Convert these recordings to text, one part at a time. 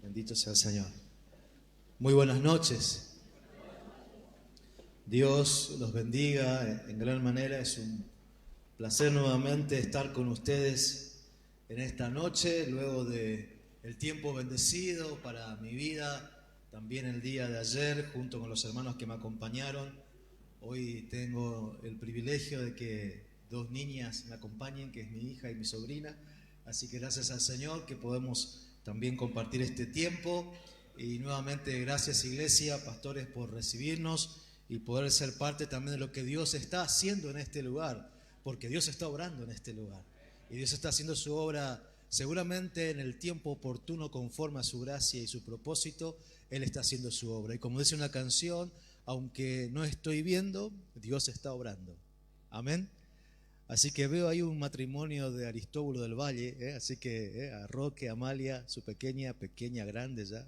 Bendito sea el Señor. Muy buenas noches. Dios los bendiga en gran manera. Es un placer nuevamente estar con ustedes en esta noche, luego de el tiempo bendecido para mi vida, también el día de ayer, junto con los hermanos que me acompañaron. Hoy tengo el privilegio de que dos niñas me acompañen, que es mi hija y mi sobrina. Así que gracias al Señor que podemos también compartir este tiempo. Y nuevamente gracias, Iglesia, pastores, por recibirnos y poder ser parte también de lo que Dios está haciendo en este lugar, porque Dios está obrando en este lugar. Y Dios está haciendo su obra seguramente en el tiempo oportuno, conforme a su gracia y su propósito. Él está haciendo su obra. Y como dice una canción, aunque no estoy viendo, Dios está obrando. Amén. Así que veo ahí un matrimonio de Aristóbulo del Valle, así que a Roque, Amalia, su pequeña, grande ya.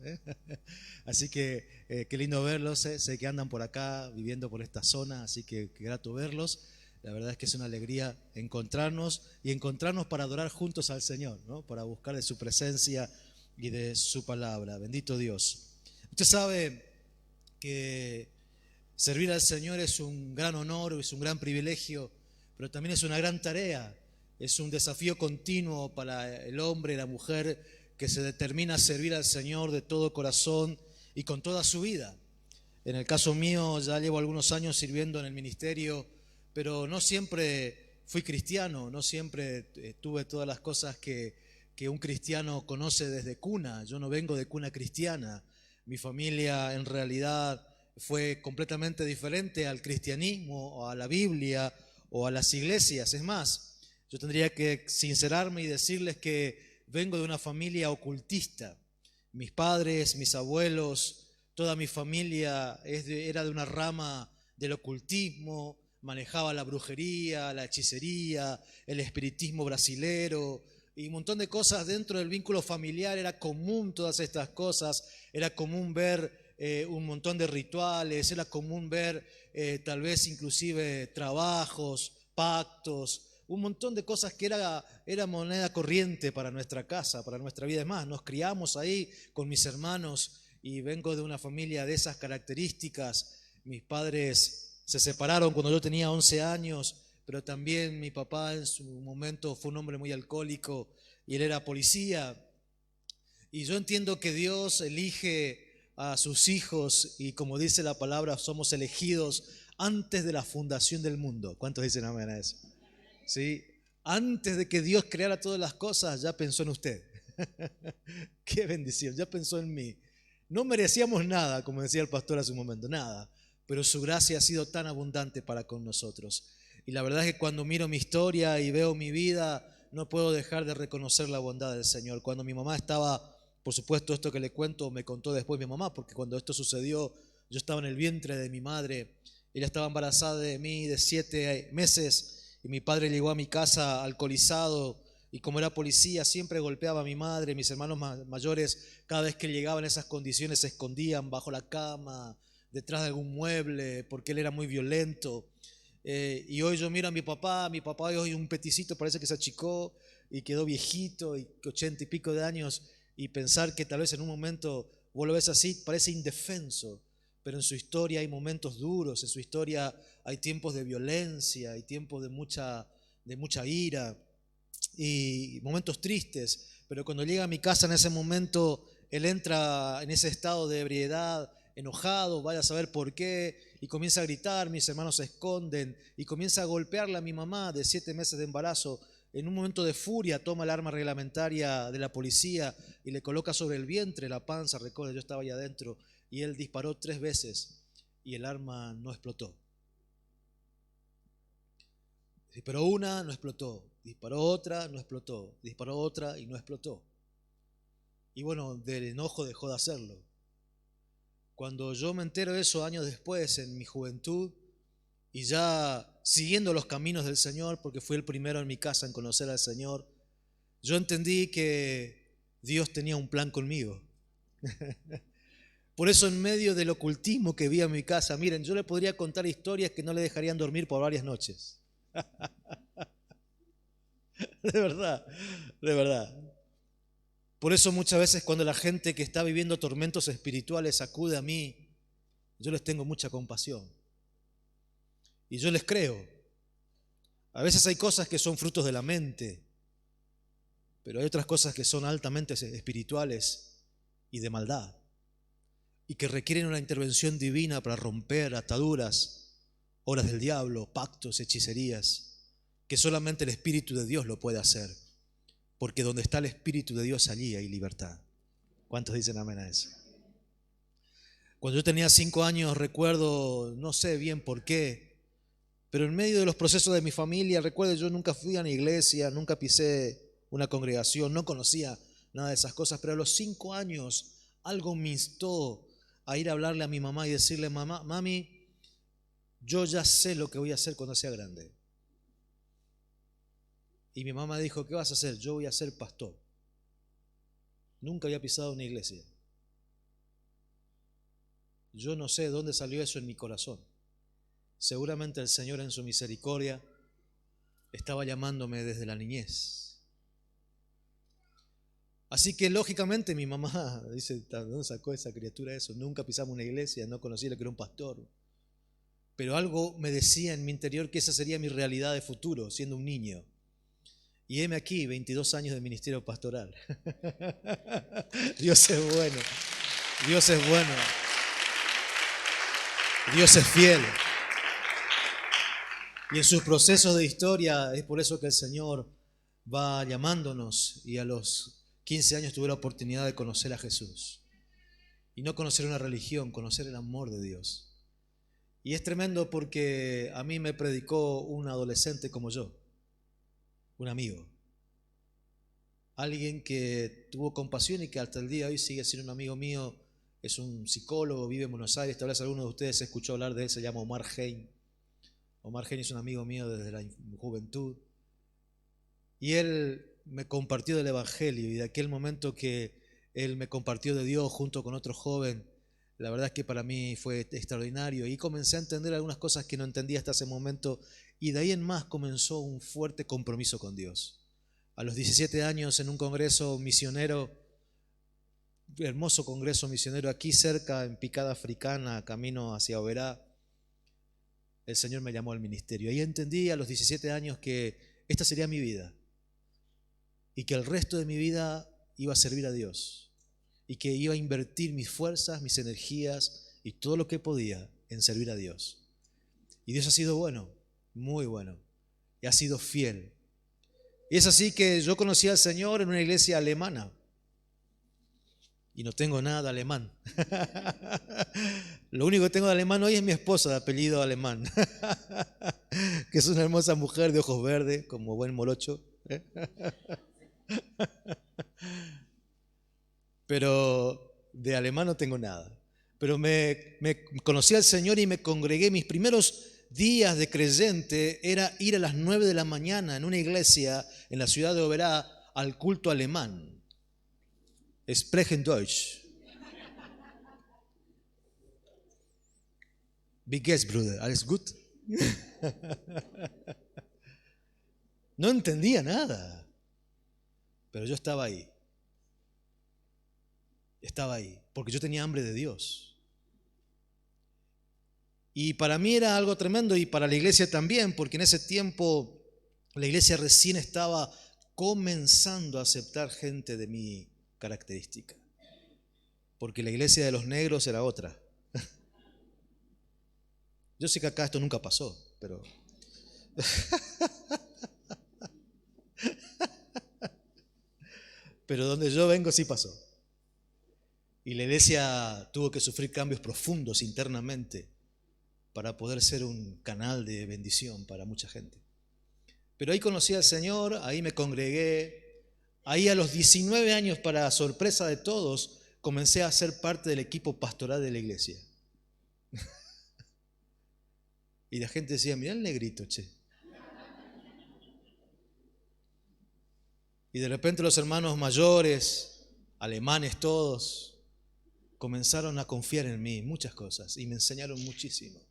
Así que qué lindo verlos, sé que andan por acá, viviendo por esta zona, así que qué grato verlos. La verdad es que es una alegría encontrarnos para adorar juntos al Señor, ¿no? Para buscar de su presencia y de su palabra. Bendito Dios. Usted sabe que servir al Señor es un gran honor, es un gran privilegio, pero también es una gran tarea, es un desafío continuo para el hombre, la mujer que se determina a servir al Señor de todo corazón y con toda su vida. En el caso mío ya llevo algunos años sirviendo en el ministerio, pero no siempre fui cristiano, no siempre tuve todas las cosas que un cristiano conoce desde cuna. Yo no vengo de cuna cristiana, mi familia en realidad fue completamente diferente al cristianismo, o a la Biblia, o a las iglesias. Es más, yo tendría que sincerarme y decirles que vengo de una familia ocultista. Mis padres, mis abuelos, toda mi familia era de una rama del ocultismo, manejaba la brujería, la hechicería, el espiritismo brasilero y un montón de cosas dentro del vínculo familiar. Era común todas estas cosas, era común ver un montón de rituales, era común ver tal vez inclusive trabajos, pactos, un montón de cosas que era moneda corriente para nuestra casa, para nuestra vida. Es más, nos criamos ahí con mis hermanos y vengo de una familia de esas características. Mis padres se separaron cuando yo tenía 11 años, pero también mi papá en su momento fue un hombre muy alcohólico y él era policía. Y yo entiendo que Dios elige a sus hijos y, como dice la palabra, somos elegidos antes de la fundación del mundo. ¿Cuántos dicen amén a eso? ¿Sí? Antes de que Dios creara todas las cosas, ya pensó en usted. Qué bendición, ya pensó en mí. No merecíamos nada, como decía el pastor hace un momento, nada, pero su gracia ha sido tan abundante para con nosotros. Y la verdad es que cuando miro mi historia y veo mi vida, no puedo dejar de reconocer la bondad del Señor. Cuando mi mamá estaba, por supuesto, esto que le cuento me contó después mi mamá, porque cuando esto sucedió, yo estaba en el vientre de mi madre. Ella estaba embarazada de mí de 7 meses y mi padre llegó a mi casa alcoholizado. Y como era policía, siempre golpeaba a mi madre. Mis hermanos mayores, cada vez que llegaban en esas condiciones, se escondían bajo la cama, detrás de algún mueble, porque él era muy violento. Y hoy yo miro a mi papá hoy un peticito, parece que se achicó y quedó viejito, y 80 y pico de años, y pensar que tal vez en un momento vos lo ves así, parece indefenso, pero en su historia hay momentos duros, en su historia hay tiempos de violencia, hay tiempos de mucha ira y momentos tristes. Pero cuando llega a mi casa en ese momento, él entra en ese estado de ebriedad, enojado, vaya a saber por qué, y comienza a gritar, mis hermanos se esconden, y comienza a golpearle a mi mamá de 7 meses de embarazo. En un momento de furia toma el arma reglamentaria de la policía y le coloca sobre el vientre, la panza, recuerda, yo estaba ahí adentro, y él disparó 3 veces y el arma no explotó. Disparó una, no explotó. Disparó otra, no explotó. Disparó otra y no explotó. Y bueno, del enojo dejó de hacerlo. Cuando yo me entero de eso años después, en mi juventud, y ya siguiendo los caminos del Señor, porque fui el primero en mi casa en conocer al Señor, yo entendí que Dios tenía un plan conmigo. Por eso, en medio del ocultismo que vi en mi casa, miren, yo le podría contar historias que no le dejarían dormir por varias noches. De verdad, de verdad. Por eso muchas veces cuando la gente que está viviendo tormentos espirituales acude a mí, yo les tengo mucha compasión. Y yo les creo. A veces hay cosas que son frutos de la mente, pero hay otras cosas que son altamente espirituales y de maldad, y que requieren una intervención divina para romper ataduras, obras del diablo, pactos, hechicerías, que solamente el Espíritu de Dios lo puede hacer, porque donde está el Espíritu de Dios, allí hay libertad. ¿Cuántos dicen amén a eso? Cuando yo tenía 5 años, recuerdo, no sé bien por qué, pero en medio de los procesos de mi familia, recuerdo, yo nunca fui a una iglesia, nunca pisé una congregación, no conocía nada de esas cosas, pero a los 5 años algo me instó a ir a hablarle a mi mamá y decirle: mamá, mami, yo ya sé lo que voy a hacer cuando sea grande. Y mi mamá dijo: ¿qué vas a hacer? Yo voy a ser pastor. Nunca había pisado una iglesia. Yo no sé dónde salió eso en mi corazón. Seguramente el Señor en su misericordia estaba llamándome desde la niñez. Así que lógicamente mi mamá dice: ¿dónde sacó esa criatura eso? Nunca pisamos una iglesia, no conocía lo que era un pastor. Pero algo me decía en mi interior que esa sería mi realidad de futuro, siendo un niño. Y heme aquí, 22 años de ministerio pastoral. Dios es bueno, Dios es bueno, Dios es fiel. Y en sus procesos de historia es por eso que el Señor va llamándonos, y a los 15 años tuve la oportunidad de conocer a Jesús. Y no conocer una religión, conocer el amor de Dios. Y es tremendo porque a mí me predicó un adolescente como yo, un amigo. Alguien que tuvo compasión y que hasta el día de hoy sigue siendo un amigo mío. Es un psicólogo, vive en Buenos Aires. Tal vez alguno de ustedes escuchó hablar de él, se llama Omar Hein. Omar Hein es un amigo mío desde la juventud. Y él me compartió del Evangelio, y de aquel momento que él me compartió de Dios junto con otro joven, la verdad es que para mí fue extraordinario. Y comencé a entender algunas cosas que no entendía hasta ese momento, y de ahí en más comenzó un fuerte compromiso con Dios. A los 17 años, en un congreso misionero, hermoso congreso misionero aquí cerca, en Picada Africana, camino hacia Oberá, el Señor me llamó al ministerio. Ahí entendí a los 17 años que esta sería mi vida, y que el resto de mi vida iba a servir a Dios, y que iba a invertir mis fuerzas, mis energías y todo lo que podía en servir a Dios. Y Dios ha sido bueno, muy bueno, y ha sido fiel. Y es así que yo conocí al Señor en una iglesia alemana, y no tengo nada de alemán. Lo único que tengo de alemán hoy es mi esposa, de apellido alemán, que es una hermosa mujer de ojos verdes, como buen morocho. Pero de alemán no tengo nada. Pero me conocí al Señor y me congregué. Mis primeros días de creyente era ir a las 9 de la mañana en una iglesia en la ciudad de Oberá al culto alemán. Sprechen Deutsch. Wie geht's, Bruder? ¿Alles gut? No entendía nada, pero yo estaba ahí. Estaba ahí, porque yo tenía hambre de Dios. Y para mí era algo tremendo, y para la iglesia también, porque en ese tiempo la iglesia recién estaba comenzando a aceptar gente de mi característica, porque la iglesia de los negros era otra. Yo sé que acá esto nunca pasó, pero pero donde yo vengo sí pasó. Y la iglesia tuvo que sufrir cambios profundos internamente para poder ser un canal de bendición para mucha gente. Pero ahí conocí al Señor, ahí me congregué. Ahí a los 19 años, para sorpresa de todos, comencé a ser parte del equipo pastoral de la iglesia. Y la gente decía: mirá el negrito, che. Y de repente los hermanos mayores, alemanes todos, comenzaron a confiar en mí, muchas cosas, y me enseñaron muchísimo.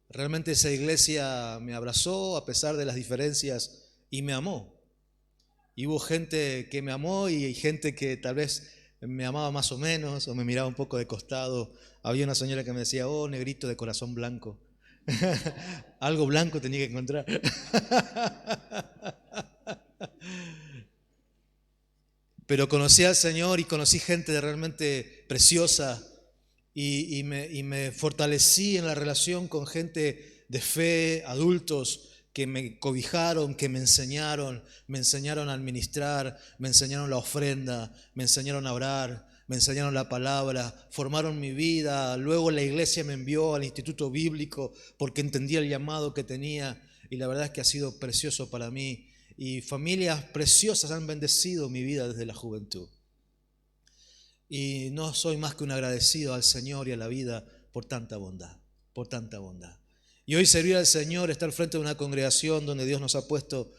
Realmente esa iglesia me abrazó a pesar de las diferencias y me amó. Y hubo gente que me amó y gente que tal vez me amaba más o menos o me miraba un poco de costado. Había una señora que me decía, oh, negrito de corazón blanco. Algo blanco tenía que encontrar. Pero conocí al Señor y conocí gente realmente preciosa y me fortalecí en la relación con gente de fe, adultos que me cobijaron, que me enseñaron a administrar, me enseñaron la ofrenda, me enseñaron a orar, me enseñaron la palabra, formaron mi vida. Luego la iglesia me envió al instituto bíblico porque entendía el llamado que tenía y la verdad es que ha sido precioso para mí. Y familias preciosas han bendecido mi vida desde la juventud. Y no soy más que un agradecido al Señor y a la vida por tanta bondad, por tanta bondad. Y hoy servir al Señor, estar frente a una congregación donde Dios nos ha puesto,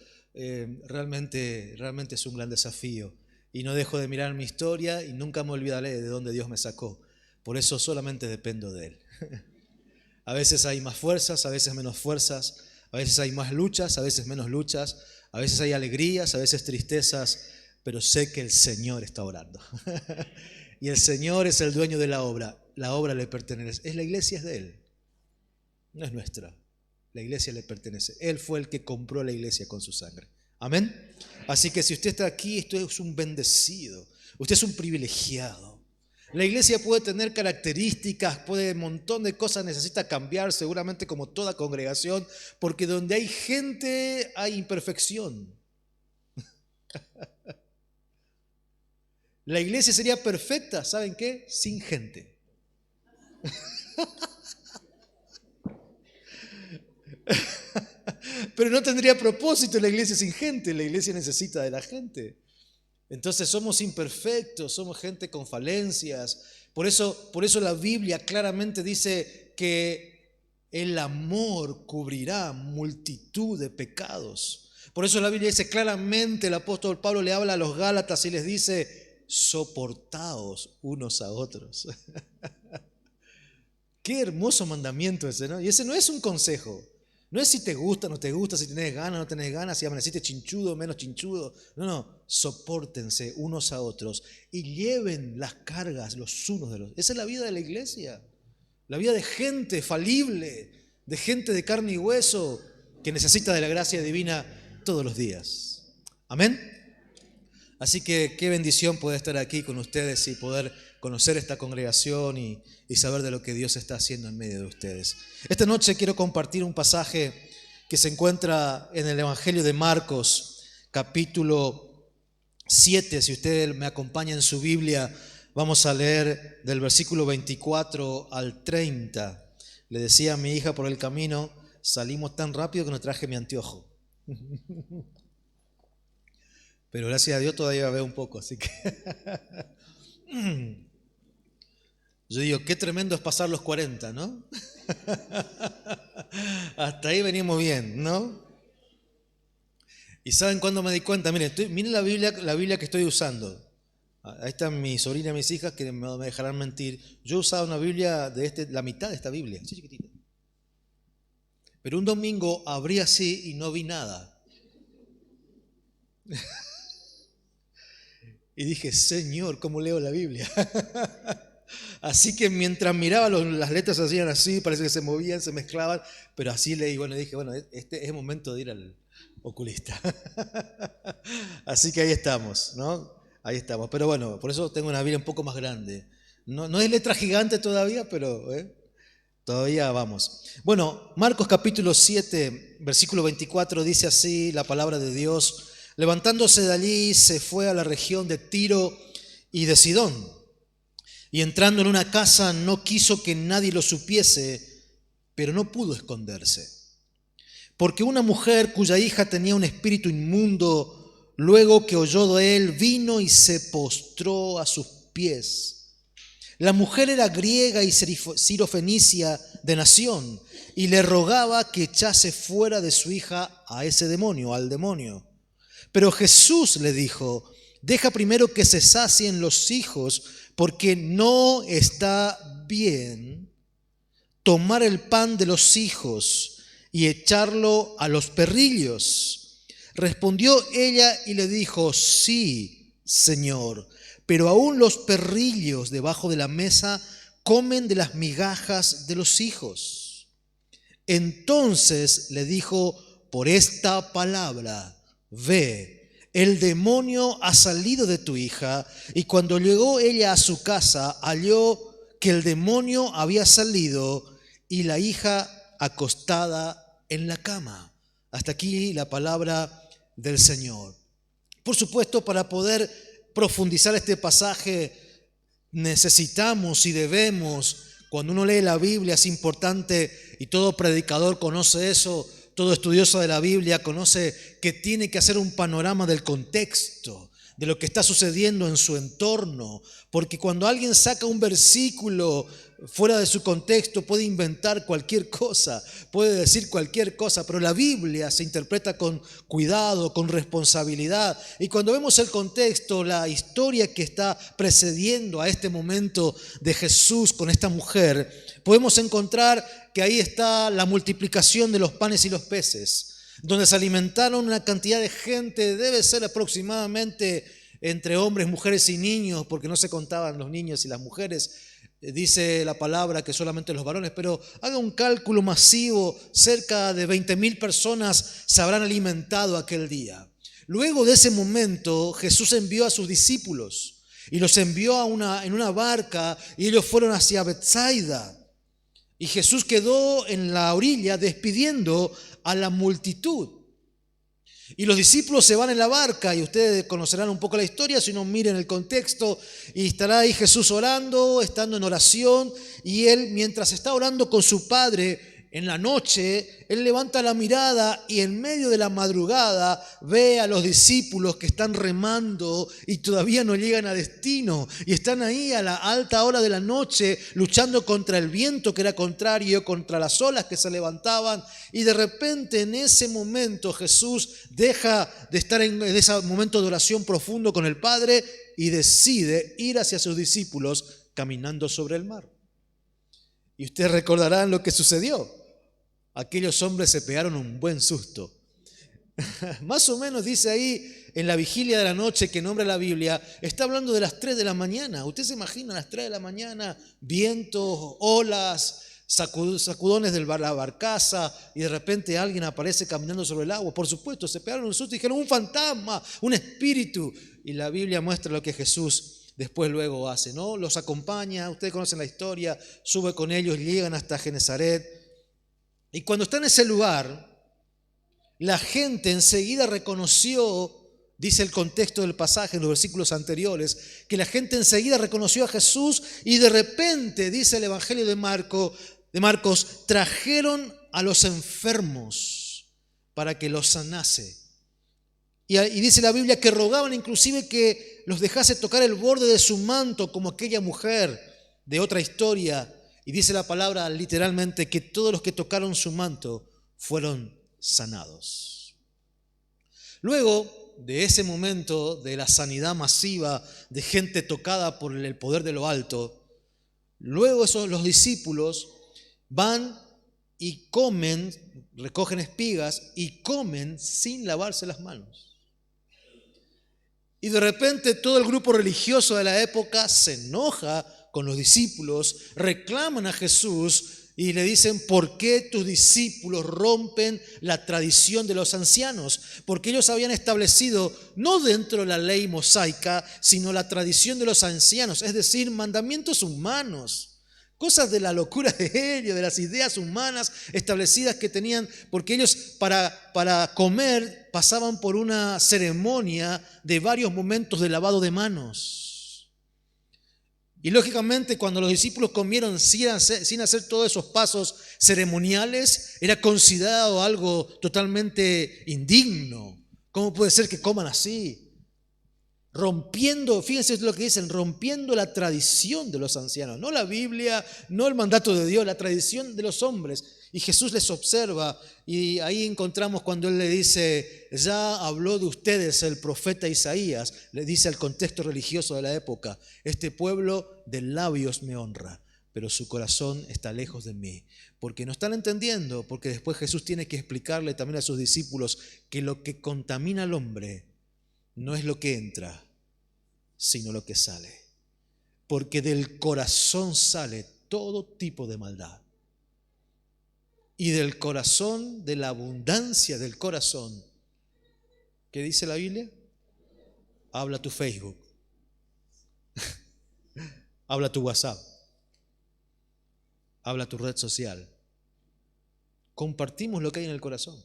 realmente es un gran desafío. Y no dejo de mirar mi historia y nunca me olvidaré de dónde Dios me sacó. Por eso solamente dependo de Él. A veces hay más fuerzas, a veces menos fuerzas, a veces hay más luchas, a veces menos luchas, a veces hay alegrías, a veces tristezas, pero sé que el Señor está orando. Y el Señor es el dueño de la obra le pertenece. La iglesia es de Él, no es nuestra. La iglesia le pertenece. Él fue el que compró la iglesia con su sangre. Amén. Así que si usted está aquí, usted es un bendecido, usted es un privilegiado. La iglesia puede tener características, puede un montón de cosas, necesita cambiar seguramente como toda congregación, porque donde hay gente hay imperfección. La iglesia sería perfecta, ¿saben qué? Sin gente. Pero no tendría propósito la iglesia sin gente, la iglesia necesita de la gente. Entonces somos imperfectos, somos gente con falencias. Por eso la Biblia claramente dice que el amor cubrirá multitud de pecados. Por eso la Biblia dice claramente, el apóstol Pablo le habla a los Gálatas y les dice, soportaos unos a otros. Qué hermoso mandamiento ese, ¿no? Y ese no es un consejo. No es si te gusta, no te gusta, si tenés ganas, no tenés ganas, si amaneciste chinchudo, menos chinchudo. No, sopórtense unos a otros y lleven las cargas los unos de los otros. Esa es la vida de la iglesia. La vida de gente falible, de gente de carne y hueso que necesita de la gracia divina todos los días. Amén. Así que qué bendición poder estar aquí con ustedes y poder conocer esta congregación y saber de lo que Dios está haciendo en medio de ustedes. Esta noche quiero compartir un pasaje que se encuentra en el Evangelio de Marcos, capítulo 7. Si usted me acompaña en su Biblia, vamos a leer del versículo 24 al 30. Le decía a mi hija por el camino, salimos tan rápido que no traje mi anteojo. Pero gracias a Dios todavía veo un poco, así que yo digo, qué tremendo es pasar los 40, ¿no? Hasta ahí venimos bien, ¿no? ¿Y saben cuándo me di cuenta? Miren la Biblia que estoy usando. Ahí están mi sobrina y mis hijas que me dejarán mentir. Yo usaba una Biblia de la mitad de esta Biblia, así chiquitita. Pero un domingo abrí así y no vi nada. Y dije, Señor, ¿cómo leo la Biblia? Así que mientras miraba las letras hacían así, parece que se movían, se mezclaban, pero así leí, dije, este es el momento de ir al oculista. Así que ahí estamos, ¿no? Ahí estamos. Pero bueno, por eso tengo una Biblia un poco más grande. No es letra gigante todavía, pero todavía vamos. Bueno, Marcos capítulo 7, versículo 24 dice así la palabra de Dios. Levantándose de allí se fue a la región de Tiro y de Sidón. Y entrando en una casa no quiso que nadie lo supiese, pero no pudo esconderse. Porque una mujer cuya hija tenía un espíritu inmundo, luego que oyó de él, vino y se postró a sus pies. La mujer era griega y sirofenicia de nación, y le rogaba que echase fuera de su hija a ese demonio, al demonio. Pero Jesús le dijo, deja primero que se sacien los hijos, porque no está bien tomar el pan de los hijos y echarlo a los perrillos. Respondió ella y le dijo: sí, Señor, pero aún los perrillos debajo de la mesa comen de las migajas de los hijos. Entonces le dijo: por esta palabra, ve, el demonio ha salido de tu hija. Y cuando llegó ella a su casa, halló que el demonio había salido y la hija acostada en la cama. Hasta aquí la palabra del Señor. Por supuesto, para poder profundizar este pasaje necesitamos y debemos, cuando uno lee la Biblia es importante, y todo predicador conoce eso, todo estudioso de la Biblia conoce que tiene que hacer un panorama del contexto, de lo que está sucediendo en su entorno, porque cuando alguien saca un versículo fuera de su contexto puede inventar cualquier cosa, puede decir cualquier cosa, pero la Biblia se interpreta con cuidado, con responsabilidad. Y cuando vemos el contexto, la historia que está precediendo a este momento de Jesús con esta mujer, podemos encontrar que ahí está la multiplicación de los panes y los peces, donde se alimentaron una cantidad de gente, debe ser aproximadamente entre hombres, mujeres y niños, porque no se contaban los niños y las mujeres. Dice la palabra que solamente los varones, pero haga un cálculo masivo, cerca de 20.000 personas se habrán alimentado aquel día. Luego de ese momento, Jesús envió a sus discípulos y los envió en una barca y ellos fueron hacia Betsaida. Y Jesús quedó en la orilla despidiendo a la multitud. Y los discípulos se van en la barca, y ustedes conocerán un poco la historia, si no miren el contexto, y estará ahí Jesús orando, estando en oración, y él, mientras está orando con su Padre en la noche, él levanta la mirada y en medio de la madrugada ve a los discípulos que están remando y todavía no llegan a destino, y están ahí a la alta hora de la noche luchando contra el viento que era contrario, contra las olas que se levantaban. Y de repente en ese momento Jesús deja de estar en ese momento de oración profundo con el Padre y decide ir hacia sus discípulos caminando sobre el mar. Y ustedes recordarán lo que sucedió. Aquellos hombres se pegaron un buen susto. Más o menos dice ahí en la vigilia de la noche que nombra la Biblia, está hablando de las 3 de la mañana. Usted se imagina a las 3 de la mañana, vientos, olas, sacudones de la barcaza, y de repente alguien aparece caminando sobre el agua. Por supuesto, se pegaron un susto y dijeron: un fantasma, un espíritu. Y la Biblia muestra lo que Jesús después luego hace, ¿no? Los acompaña, ustedes conocen la historia, sube con ellos, llegan hasta Genesaret. Y cuando está en ese lugar, la gente enseguida reconoció, dice el contexto del pasaje en los versículos anteriores, que la gente enseguida reconoció a Jesús, y de repente, dice el Evangelio de Marcos, trajeron a los enfermos para que los sanase. Y dice la Biblia que rogaban inclusive que los dejase tocar el borde de su manto, como aquella mujer de otra historia. Y dice la palabra literalmente que todos los que tocaron su manto fueron sanados. Luego de ese momento de la sanidad masiva de gente tocada por el poder de lo alto, luego los discípulos van y comen, recogen espigas y comen sin lavarse las manos. Y de repente todo el grupo religioso de la época se enoja con los discípulos, reclaman a Jesús y le dicen: ¿por qué tus discípulos rompen la tradición de los ancianos? Porque ellos habían establecido, no dentro de la ley mosaica, sino la tradición de los ancianos, es decir, mandamientos humanos, cosas de la locura de ellos, de las ideas humanas establecidas que tenían, porque ellos para comer pasaban por una ceremonia de varios momentos de lavado de manos. Y lógicamente cuando los discípulos comieron sin hacer todos esos pasos ceremoniales, era considerado algo totalmente indigno. ¿Cómo puede ser que coman así? Rompiendo, fíjense lo que dicen, rompiendo la tradición de los ancianos, no la Biblia, no el mandato de Dios, la tradición de los hombres. Y Jesús les observa, y ahí encontramos cuando Él le dice: ya habló de ustedes el profeta Isaías, le dice al contexto religioso de la época: este pueblo de labios me honra, pero su corazón está lejos de mí. Porque no están entendiendo, porque después Jesús tiene que explicarle también a sus discípulos que lo que contamina al hombre no es lo que entra, sino lo que sale. Porque del corazón sale todo tipo de maldad. Y del corazón, de la abundancia del corazón, ¿qué dice la Biblia? Habla tu Facebook, habla tu WhatsApp, habla tu red social. Compartimos lo que hay en el corazón.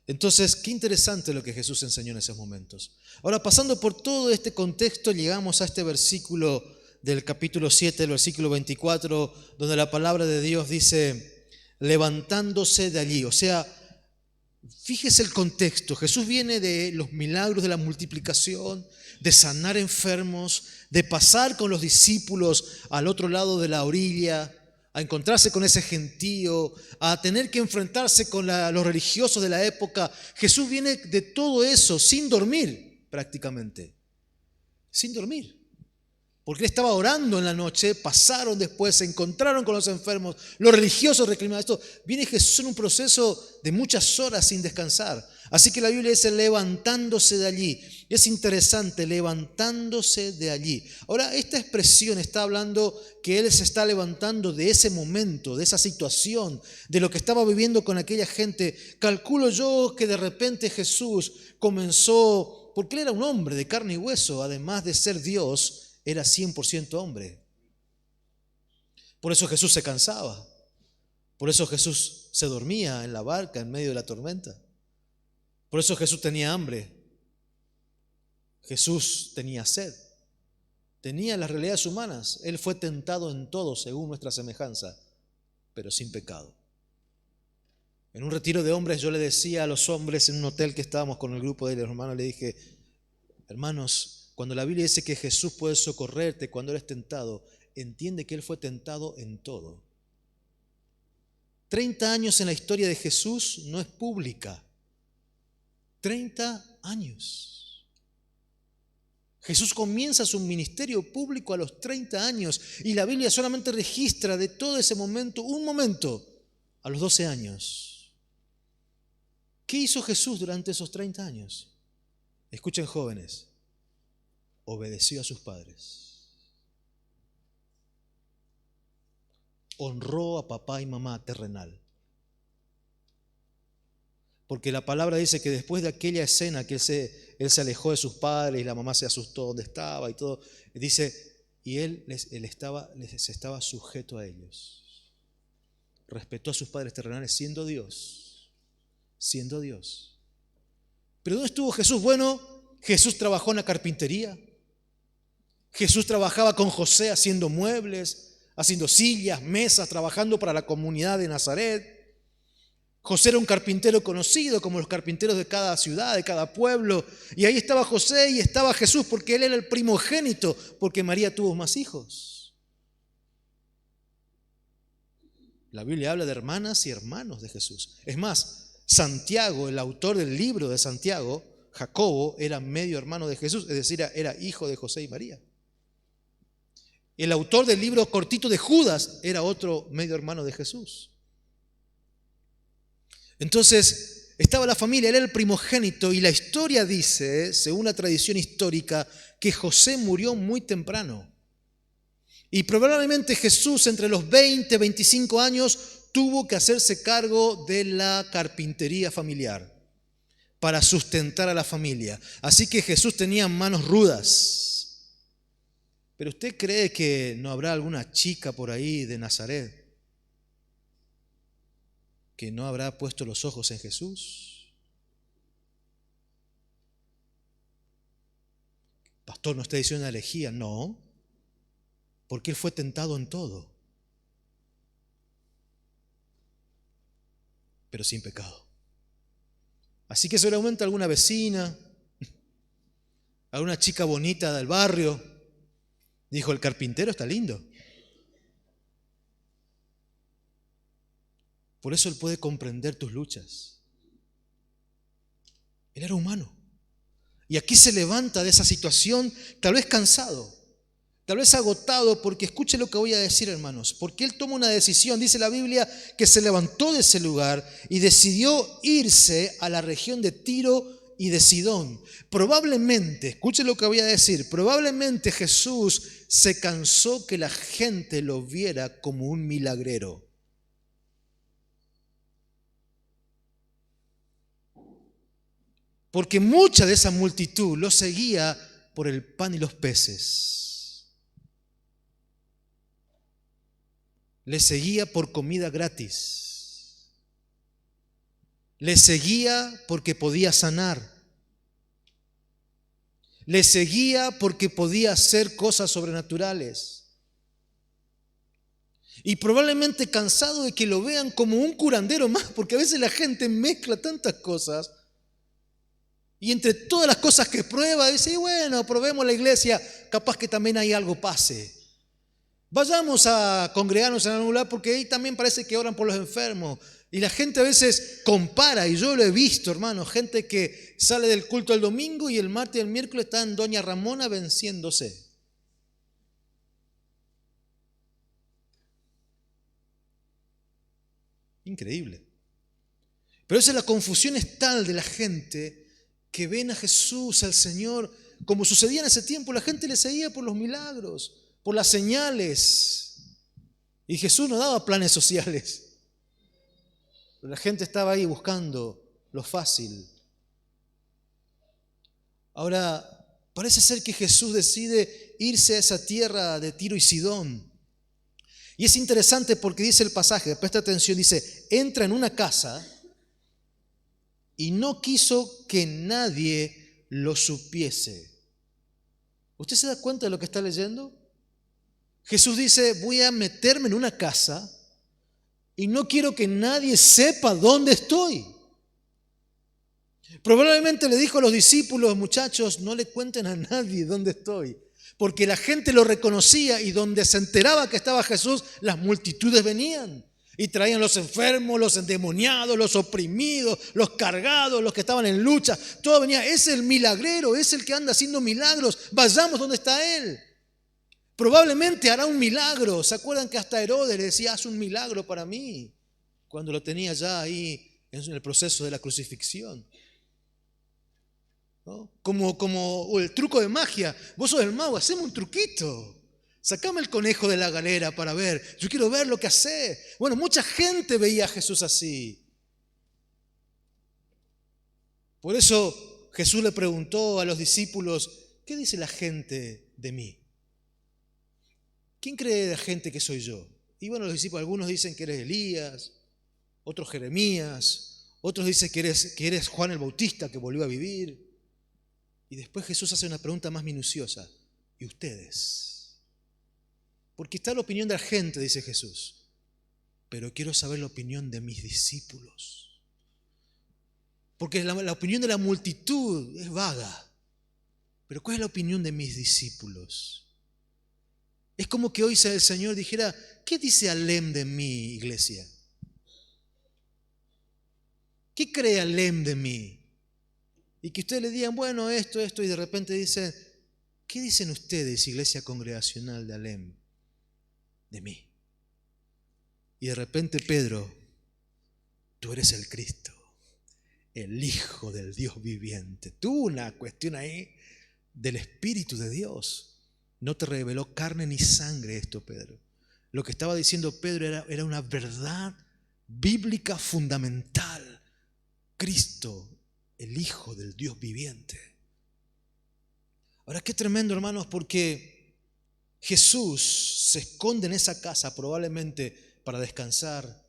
Entonces, qué interesante lo que Jesús enseñó en esos momentos. Ahora, pasando por todo este contexto, llegamos a este versículo del capítulo 7, el versículo 24, donde la palabra de Dios dice, levantándose de allí. O sea, fíjese el contexto. Jesús viene de los milagros de la multiplicación, de sanar enfermos, de pasar con los discípulos al otro lado de la orilla, a encontrarse con ese gentío, a tener que enfrentarse con los religiosos de la época. Jesús viene de todo eso sin dormir prácticamente, sin dormir. Porque él estaba orando en la noche, pasaron después, se encontraron con los enfermos, los religiosos reclamaban esto. Viene Jesús en un proceso de muchas horas sin descansar. Así que la Biblia dice levantándose de allí. Es interesante, levantándose de allí. Ahora, esta expresión está hablando que él se está levantando de ese momento, de esa situación, de lo que estaba viviendo con aquella gente. Calculo yo que de repente Jesús comenzó, porque él era un hombre de carne y hueso, además de ser Dios, era 100% hombre. Por eso Jesús se cansaba. Por eso Jesús se dormía en la barca en medio de la tormenta. Por eso Jesús tenía hambre. Jesús tenía sed. Tenía las realidades humanas. Él fue tentado en todo según nuestra semejanza, pero sin pecado. En un retiro de hombres yo le decía a los hombres en un hotel que estábamos con el grupo de los hermanos, le dije, hermanos, cuando la Biblia dice que Jesús puede socorrerte cuando eres tentado, entiende que Él fue tentado en todo. 30 años en la historia de Jesús no es pública. 30 años. Jesús comienza su ministerio público a los 30 años y la Biblia solamente registra de todo ese momento, un momento, a los 12 años. ¿Qué hizo Jesús durante esos 30 años? Escuchen, jóvenes. Obedeció a sus padres. Honró a papá y mamá terrenal. Porque la palabra dice que después de aquella escena que él se alejó de sus padres y la mamá se asustó donde estaba y todo, dice, y él estaba sujeto a ellos. Respetó a sus padres terrenales siendo Dios. Siendo Dios. ¿Pero dónde estuvo Jesús? Bueno, Jesús trabajó en la carpintería. Jesús trabajaba con José haciendo muebles, haciendo sillas, mesas, trabajando para la comunidad de Nazaret. José era un carpintero conocido como los carpinteros de cada ciudad, de cada pueblo. Y ahí estaba José y estaba Jesús porque él era el primogénito, porque María tuvo más hijos. La Biblia habla de hermanas y hermanos de Jesús. Es más, Santiago, el autor del libro de Santiago, Jacobo, era medio hermano de Jesús, es decir, era hijo de José y María. El autor del libro cortito de Judas era otro medio hermano de Jesús. Entonces, estaba la familia, él era el primogénito y la historia dice, según la tradición histórica, que José murió muy temprano. Y probablemente Jesús entre los 20, 25 años tuvo que hacerse cargo de la carpintería familiar para sustentar a la familia. Así que Jesús tenía manos rudas. ¿Pero usted cree que no habrá alguna chica por ahí de Nazaret que no habrá puesto los ojos en Jesús? Pastor, ¿no está diciendo una herejía? No, porque Él fue tentado en todo, pero sin pecado. Así que seguramente alguna vecina, alguna chica bonita del barrio, dijo, el carpintero está lindo. Por eso Él puede comprender tus luchas. Él era humano. Y aquí se levanta de esa situación, tal vez cansado. tal vez agotado, porque escuche lo que voy a decir, hermanos, porque él toma una decisión. Dice la Biblia que se levantó de ese lugar y decidió irse a la región de Tiro y de Sidón. Probablemente, escuche lo que voy a decir, probablemente Jesús se cansó que la gente lo viera como un milagrero. Porque mucha de esa multitud lo seguía por el pan y los peces. Le seguía por comida gratis. Le seguía porque podía sanar. Le seguía porque podía hacer cosas sobrenaturales. Y probablemente cansado de que lo vean como un curandero más, porque a veces la gente mezcla tantas cosas. Y entre todas las cosas que prueba, dice, bueno, probemos la iglesia, capaz que también ahí algo pase. Vayamos a congregarnos en algún lugar, porque ahí también parece que oran por los enfermos. Y la gente a veces compara, y yo lo he visto, hermano, gente que sale del culto el domingo y el martes y el miércoles está en Doña Ramona venciéndose. Increíble. Pero esa es la confusión es tal de la gente que ven a Jesús, al Señor, como sucedía en ese tiempo, la gente le seguía por los milagros, por las señales. Y Jesús no daba planes sociales. Pero la gente estaba ahí buscando lo fácil. Ahora, parece ser que Jesús decide irse a esa tierra de Tiro y Sidón. Y es interesante porque dice el pasaje, presta atención, dice, entra en una casa y no quiso que nadie lo supiese. ¿Usted se da cuenta de lo que está leyendo? Jesús dice, voy a meterme en una casa y no quiero que nadie sepa dónde estoy. Probablemente le dijo a los discípulos, muchachos, no le cuenten a nadie dónde estoy, porque la gente lo reconocía y donde se enteraba que estaba Jesús, las multitudes venían. Y traían los enfermos, los endemoniados, los oprimidos, los cargados, los que estaban en lucha. Todo venía, es el milagrero, es el que anda haciendo milagros. Vayamos donde está Él. Probablemente hará un milagro. ¿Se acuerdan que hasta Herodes le decía, haz un milagro para mí? Cuando lo tenía ya ahí en el proceso de la crucifixión. ¿No? Como el truco de magia. Vos sos el mago, haceme un truquito. Sacame el conejo de la galera para ver. Yo quiero ver lo que hace. Bueno, mucha gente veía a Jesús así. Por eso Jesús le preguntó a los discípulos, ¿qué dice la gente de mí? ¿Quién cree la gente que soy yo? Y bueno, los discípulos, algunos dicen que eres Elías, otros Jeremías, otros dicen que eres Juan el Bautista que volvió a vivir. Y después Jesús hace una pregunta más minuciosa. ¿Y ustedes? Porque está la opinión de la gente, dice Jesús, pero quiero saber la opinión de mis discípulos. Porque la opinión de la multitud es vaga, pero ¿cuál es la opinión de mis discípulos? Es como que hoy el Señor dijera, ¿qué dice Alem de mí, iglesia? ¿Qué cree Alem de mí? Y que ustedes le digan, bueno, esto, y de repente dicen, ¿qué dicen ustedes, iglesia congregacional de Alem? De mí. Y de repente Pedro, tú eres el Cristo, el Hijo del Dios viviente. Tuvo una cuestión ahí del Espíritu de Dios. No te reveló carne ni sangre esto, Pedro. Lo que estaba diciendo Pedro era una verdad bíblica fundamental. Cristo, el Hijo del Dios viviente. Ahora, qué tremendo, hermanos, porque Jesús se esconde en esa casa probablemente para descansar,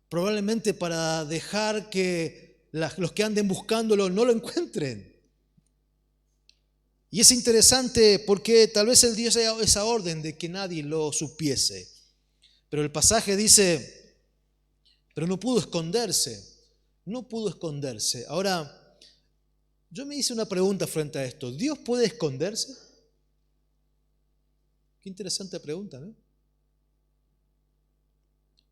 probablemente para dejar que los que anden buscándolo no lo encuentren. Y es interesante porque tal vez Él dio esa orden de que nadie lo supiese. Pero el pasaje dice, pero no pudo esconderse, no pudo esconderse. Ahora, yo me hice una pregunta frente a esto, ¿Dios puede esconderse? Qué interesante pregunta, ¿no?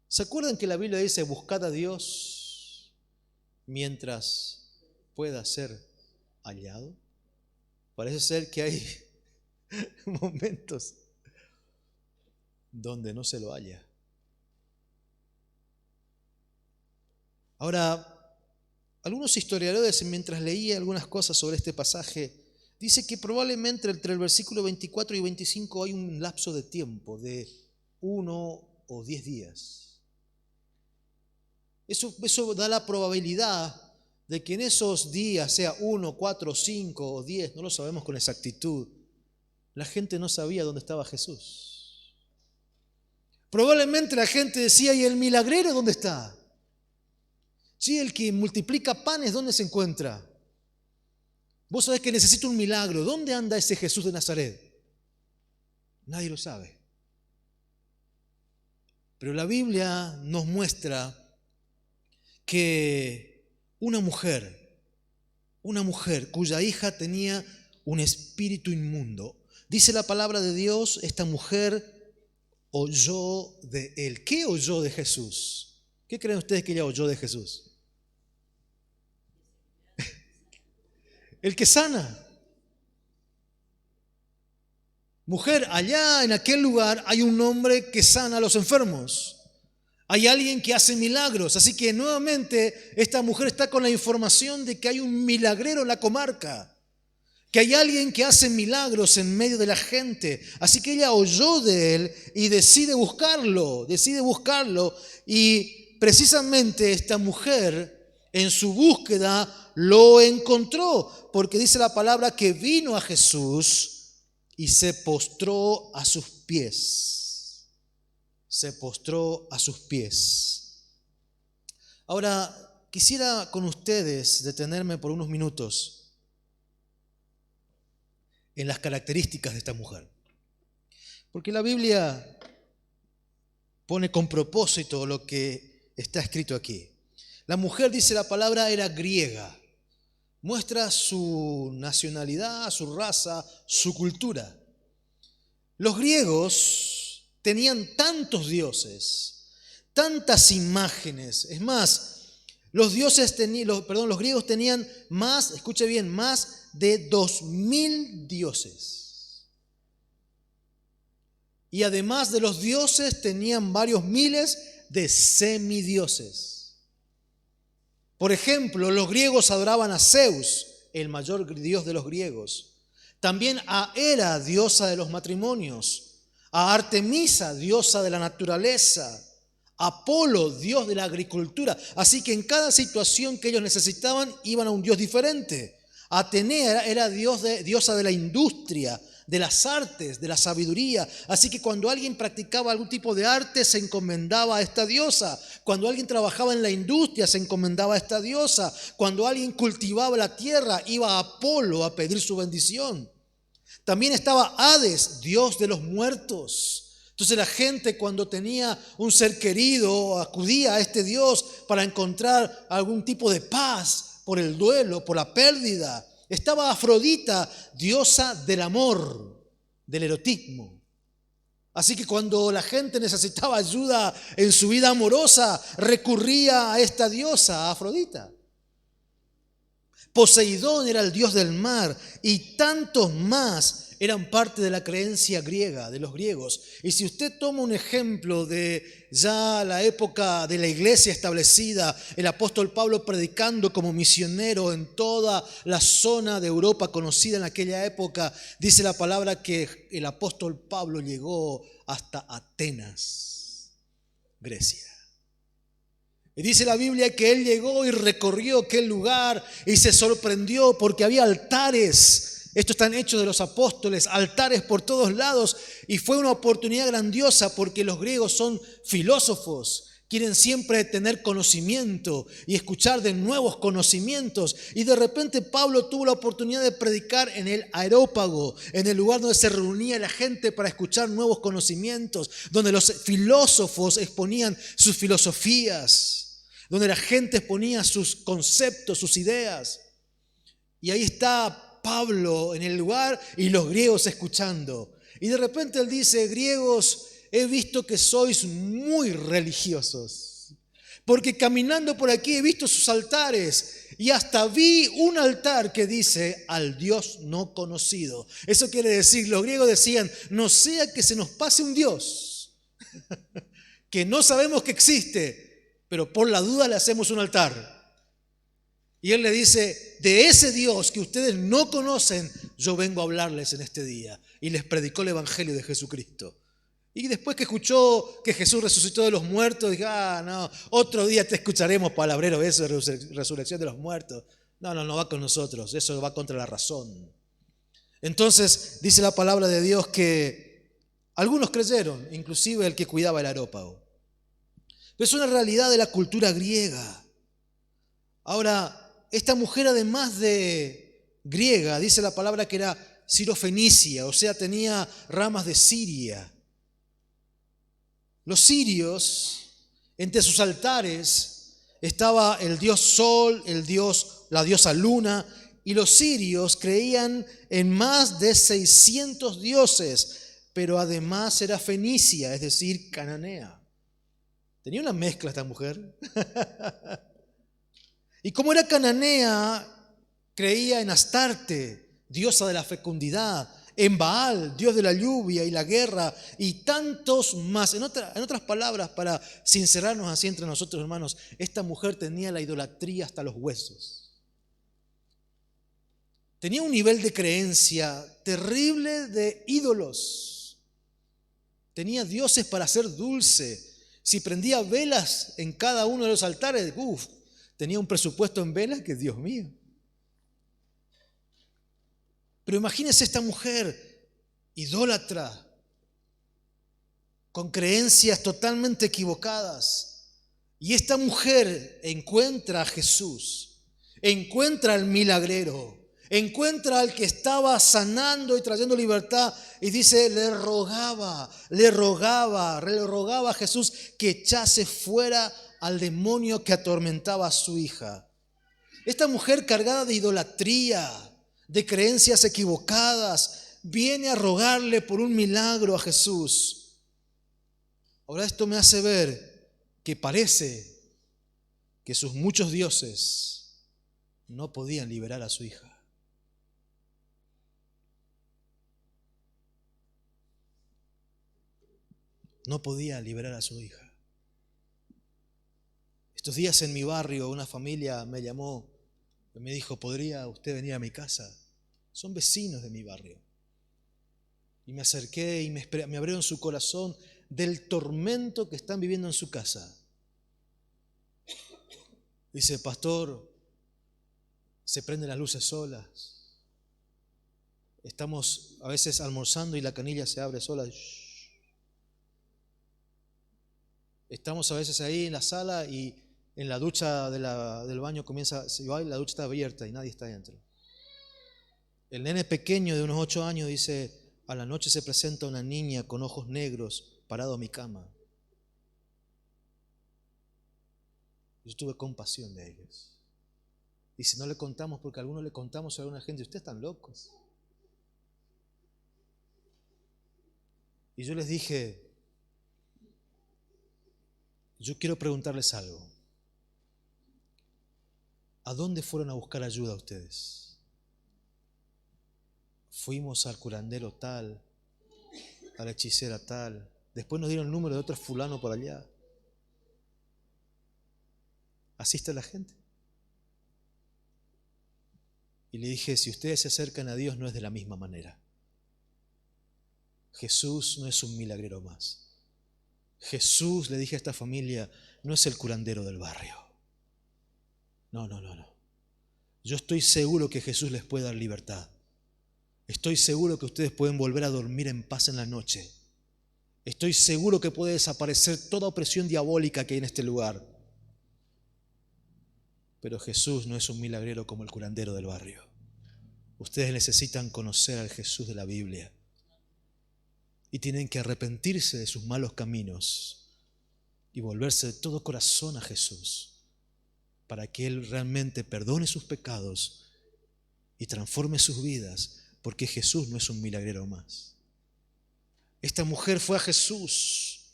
¿Se acuerdan que la Biblia dice, buscad a Dios mientras pueda ser hallado? Parece ser que hay momentos donde no se lo halla. Ahora, algunos historiadores, mientras leía algunas cosas sobre este pasaje, dice que probablemente entre el versículo 24 y 25 hay un lapso de tiempo de 1 o 10 días. Eso da la probabilidad de que en esos días, sea 1, 4, 5 o 10, no lo sabemos con exactitud, la gente no sabía dónde estaba Jesús. Probablemente la gente decía, ¿y el milagrero dónde está? Sí, el que multiplica panes, ¿dónde se encuentra? Vos sabés que necesito un milagro. ¿Dónde anda ese Jesús de Nazaret? Nadie lo sabe. Pero la Biblia nos muestra que una mujer cuya hija tenía un espíritu inmundo, dice la palabra de Dios, esta mujer oyó de él. ¿Qué oyó de Jesús? ¿Qué creen ustedes que ella oyó de Jesús? El que sana. Mujer, allá en aquel lugar hay un hombre que sana a los enfermos. Hay alguien que hace milagros. Así que nuevamente esta mujer está con la información de que hay un milagrero en la comarca. Que hay alguien que hace milagros en medio de la gente. Así que ella oyó de él y decide buscarlo. Y precisamente esta mujer en su búsqueda lo encontró, porque dice la palabra que vino a Jesús y se postró a sus pies. Se postró a sus pies. Ahora, quisiera con ustedes detenerme por unos minutos en las características de esta mujer. Porque la Biblia pone con propósito lo que está escrito aquí. La mujer, dice la palabra, era griega. Muestra su nacionalidad, su raza, su cultura. Los griegos tenían tantos dioses, tantas imágenes. Es más, los griegos tenían más, escuche bien, más de 2000 dioses. Y además de los dioses, tenían varios miles de semidioses. Por ejemplo, los griegos adoraban a Zeus, el mayor dios de los griegos. También a Hera, diosa de los matrimonios. A Artemisa, diosa de la naturaleza. A Apolo, dios de la agricultura. Así que en cada situación que ellos necesitaban, iban a un dios diferente. Atenea era diosa de la industria, de las artes, de la sabiduría. Así que cuando alguien practicaba algún tipo de arte, se encomendaba a esta diosa. Cuando alguien trabajaba en la industria, se encomendaba a esta diosa. Cuando alguien cultivaba la tierra, iba a Apolo a pedir su bendición. También estaba Hades, dios de los muertos. Entonces la gente, cuando tenía un ser querido, acudía a este dios para encontrar algún tipo de paz por el duelo, por la pérdida. Estaba Afrodita, diosa del amor, del erotismo. Así que cuando la gente necesitaba ayuda en su vida amorosa, recurría a esta diosa, a Afrodita. Poseidón era el dios del mar y tantos más eran parte de la creencia griega, de los griegos. Y si usted toma un ejemplo de ya la época de la iglesia establecida, el apóstol Pablo predicando como misionero en toda la zona de Europa conocida en aquella época, dice la palabra que el apóstol Pablo llegó hasta Atenas, Grecia. Y dice la Biblia que él llegó y recorrió aquel lugar y se sorprendió porque había altares. Estos están hechos de los apóstoles, altares por todos lados, y fue una oportunidad grandiosa porque los griegos son filósofos, quieren siempre tener conocimiento y escuchar de nuevos conocimientos, y de repente Pablo tuvo la oportunidad de predicar en el Areópago, en el lugar donde se reunía la gente para escuchar nuevos conocimientos, donde los filósofos exponían sus filosofías, donde la gente exponía sus conceptos, sus ideas, y ahí está Pablo en el lugar y los griegos escuchando. Y de repente él dice: griegos, he visto que sois muy religiosos, porque caminando por aquí he visto sus altares y hasta vi un altar que dice al Dios no conocido. Eso quiere decir, los griegos decían: no sea que se nos pase un Dios, que no sabemos que existe, pero por la duda le hacemos un altar. Y él le dice, de ese Dios que ustedes no conocen, yo vengo a hablarles en este día. Y les predicó el evangelio de Jesucristo. Y después que escuchó que Jesús resucitó de los muertos, dije, no, otro día te escucharemos, palabrero, eso de resurrección de los muertos. No va con nosotros, eso va contra la razón. Entonces dice la palabra de Dios que algunos creyeron, inclusive el que cuidaba el areópago. Pero es una realidad de la cultura griega. Ahora, esta mujer, además de griega, dice la palabra que era sirofenicia, o sea, tenía ramas de Siria. Los sirios, entre sus altares, estaba el dios Sol, la diosa Luna, y los sirios creían en más de 600 dioses, pero además era fenicia, es decir, cananea. Tenía una mezcla esta mujer. Y como era cananea, creía en Astarte, diosa de la fecundidad, en Baal, dios de la lluvia y la guerra, y tantos más. En otras palabras, para sincerarnos así entre nosotros, hermanos, esta mujer tenía la idolatría hasta los huesos. Tenía un nivel de creencia terrible de ídolos. Tenía dioses para hacer dulce. Si prendía velas en cada uno de los altares, tenía un presupuesto en velas que, Dios mío. Pero imagínense esta mujer idólatra, con creencias totalmente equivocadas. Y esta mujer encuentra a Jesús, encuentra al milagrero, encuentra al que estaba sanando y trayendo libertad, y dice, le rogaba a Jesús que echase fuera al demonio que atormentaba a su hija. Esta mujer cargada de idolatría, de creencias equivocadas, viene a rogarle por un milagro a Jesús. Ahora esto me hace ver que parece que sus muchos dioses no podían liberar a su hija. No podía liberar a su hija. Estos días en mi barrio una familia me llamó y me dijo, ¿podría usted venir a mi casa? Son vecinos de mi barrio. Y me acerqué y me abrieron su corazón del tormento que están viviendo en su casa. Dice, pastor, se prenden las luces solas. Estamos a veces almorzando y la canilla se abre sola. Estamos a veces ahí en la sala y en la ducha del baño la ducha está abierta y nadie está dentro. El nene pequeño de unos 8 años dice, a la noche se presenta una niña con ojos negros parado a mi cama. Yo tuve compasión de ellos. Y si no le contamos, porque a algunos le contamos a alguna gente, ustedes están locos. Y yo les dije, yo quiero preguntarles algo. ¿A dónde fueron a buscar ayuda ustedes? Fuimos al curandero tal, a la hechicera tal. Después nos dieron el número de otro fulano por allá. Así está la gente. Y le dije, si ustedes se acercan a Dios no es de la misma manera. Jesús no es un milagrero más. Jesús, le dije a esta familia, no es el curandero del barrio. No. Yo estoy seguro que Jesús les puede dar libertad. Estoy seguro que ustedes pueden volver a dormir en paz en la noche. Estoy seguro que puede desaparecer toda opresión diabólica que hay en este lugar. Pero Jesús no es un milagrero como el curandero del barrio. Ustedes necesitan conocer al Jesús de la Biblia. Y tienen que arrepentirse de sus malos caminos y volverse de todo corazón a Jesús para que Él realmente perdone sus pecados y transforme sus vidas, porque Jesús no es un milagrero más. Esta mujer fue a Jesús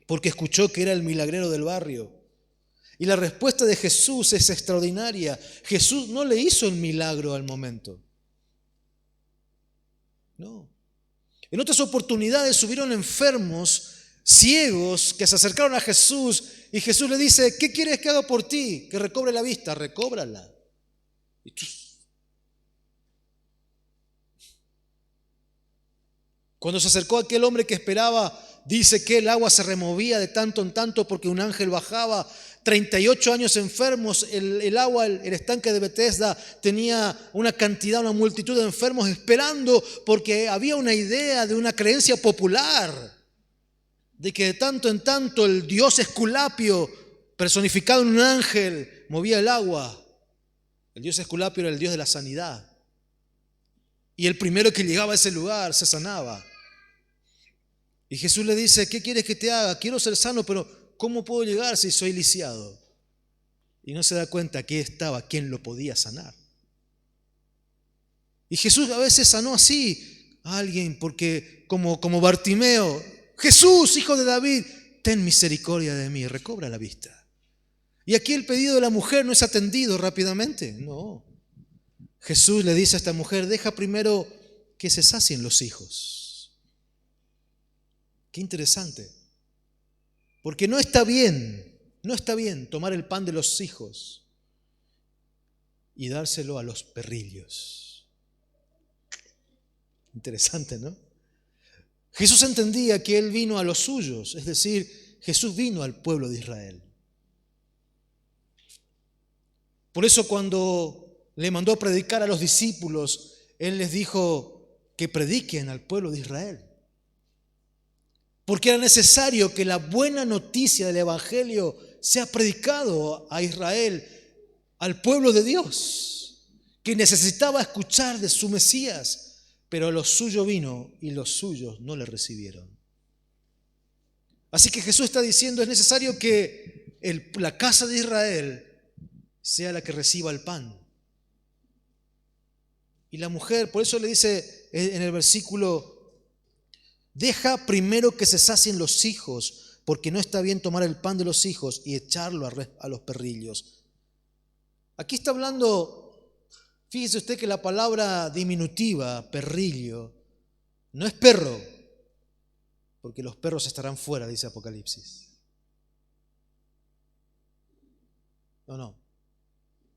porque escuchó que era el milagrero del barrio. Y la respuesta de Jesús es extraordinaria. Jesús no le hizo el milagro al momento. No. En otras oportunidades hubieron enfermos ciegos que se acercaron a Jesús y Jesús le dice, ¿qué quieres que haga por ti? Que recobre la vista, recóbrala. Cuando se acercó aquel hombre que esperaba, dice que el agua se removía de tanto en tanto porque un ángel bajaba. 38 años enfermos, el agua, el estanque de Bethesda tenía una cantidad, una multitud de enfermos esperando porque había una idea de una creencia popular de que de tanto en tanto el dios Esculapio, personificado en un ángel, movía el agua. El dios Esculapio era el dios de la sanidad. Y el primero que llegaba a ese lugar se sanaba. Y Jesús le dice, ¿qué quieres que te haga? Quiero ser sano, pero ¿cómo puedo llegar si soy lisiado? Y no se da cuenta que estaba quien lo podía sanar. Y Jesús a veces sanó así a alguien, porque como Bartimeo, Jesús, hijo de David, ten misericordia de mí, recobra la vista. Y aquí el pedido de la mujer no es atendido rápidamente, no. Jesús le dice a esta mujer, deja primero que se sacien los hijos. Qué interesante. Porque no está bien tomar el pan de los hijos y dárselo a los perrillos. Interesante, ¿no? Jesús entendía que Él vino a los suyos, es decir, Jesús vino al pueblo de Israel. Por eso cuando le mandó a predicar a los discípulos, Él les dijo que prediquen al pueblo de Israel. Porque era necesario que la buena noticia del Evangelio sea predicado a Israel, al pueblo de Dios, que necesitaba escuchar de su Mesías. Pero lo suyo vino y los suyos no le recibieron. Así que Jesús está diciendo, es necesario que la casa de Israel sea la que reciba el pan. Y la mujer, por eso le dice en el versículo, deja primero que se sacien los hijos, porque no está bien tomar el pan de los hijos y echarlo a los perrillos. Aquí está hablando... Fíjese usted que la palabra diminutiva, perrillo, no es perro, porque los perros estarán fuera, dice Apocalipsis. No.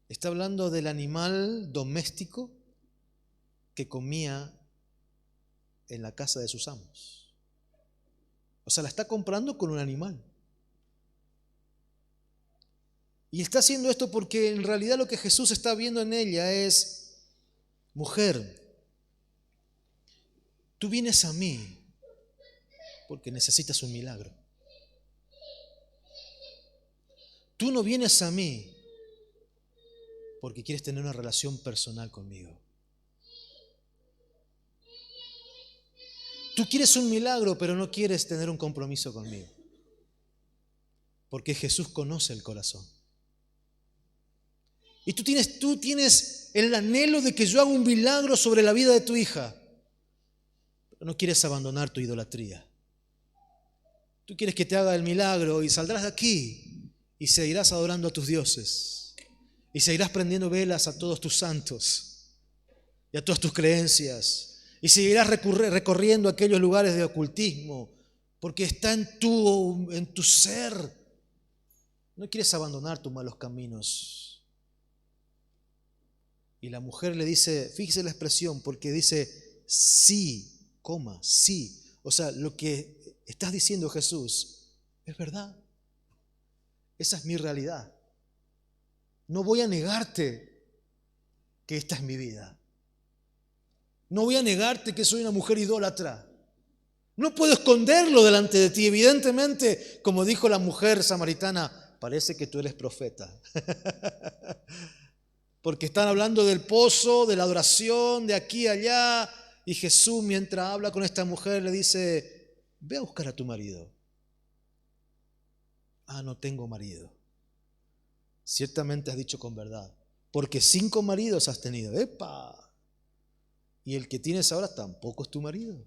Está hablando del animal doméstico que comía en la casa de sus amos. O sea, la está comprando con un animal. Y está haciendo esto porque en realidad lo que Jesús está viendo en ella es, mujer, tú vienes a mí porque necesitas un milagro. Tú no vienes a mí porque quieres tener una relación personal conmigo. Tú quieres un milagro, pero no quieres tener un compromiso conmigo. Porque Jesús conoce el corazón. Y tú tienes el anhelo de que yo haga un milagro sobre la vida de tu hija. Pero no quieres abandonar tu idolatría. Tú quieres que te haga el milagro y saldrás de aquí y seguirás adorando a tus dioses. Y seguirás prendiendo velas a todos tus santos y a todas tus creencias. Y seguirás recorriendo aquellos lugares de ocultismo porque está en tu ser. No quieres abandonar tus malos caminos. Y la mujer le dice, fíjese la expresión, porque dice, sí, sí. O sea, lo que estás diciendo, Jesús, es verdad. Esa es mi realidad. No voy a negarte que esta es mi vida. No voy a negarte que soy una mujer idólatra. No puedo esconderlo delante de ti. Evidentemente, como dijo la mujer samaritana, parece que tú eres profeta. Porque están hablando del pozo, de la adoración, de aquí a allá. Y Jesús, mientras habla con esta mujer, le dice, ve a buscar a tu marido. Ah, no tengo marido. Ciertamente has dicho con verdad, porque 5 maridos has tenido. ¡Epa! Y el que tienes ahora tampoco es tu marido.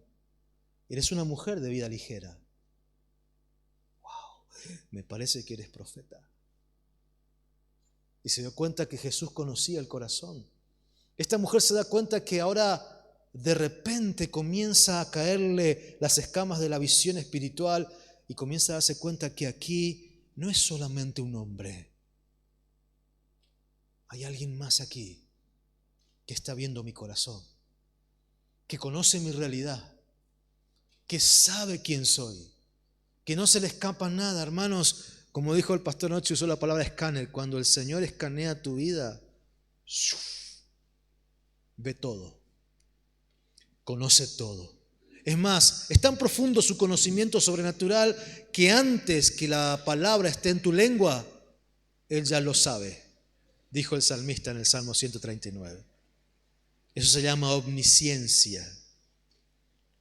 Eres una mujer de vida ligera. ¡Wow! Me parece que eres profeta. Y se dio cuenta que Jesús conocía el corazón. Esta mujer se da cuenta que ahora de repente comienza a caerle las escamas de la visión espiritual y comienza a darse cuenta que aquí no es solamente un hombre. Hay alguien más aquí que está viendo mi corazón, que conoce mi realidad, que sabe quién soy, que no se le escapa nada. Hermanos, como dijo el pastor anoche, usó la palabra escáner. Cuando el Señor escanea tu vida, ve todo, conoce todo. Es más, es tan profundo su conocimiento sobrenatural que antes que la palabra esté en tu lengua, Él ya lo sabe, dijo el salmista en el Salmo 139. Eso se llama omnisciencia.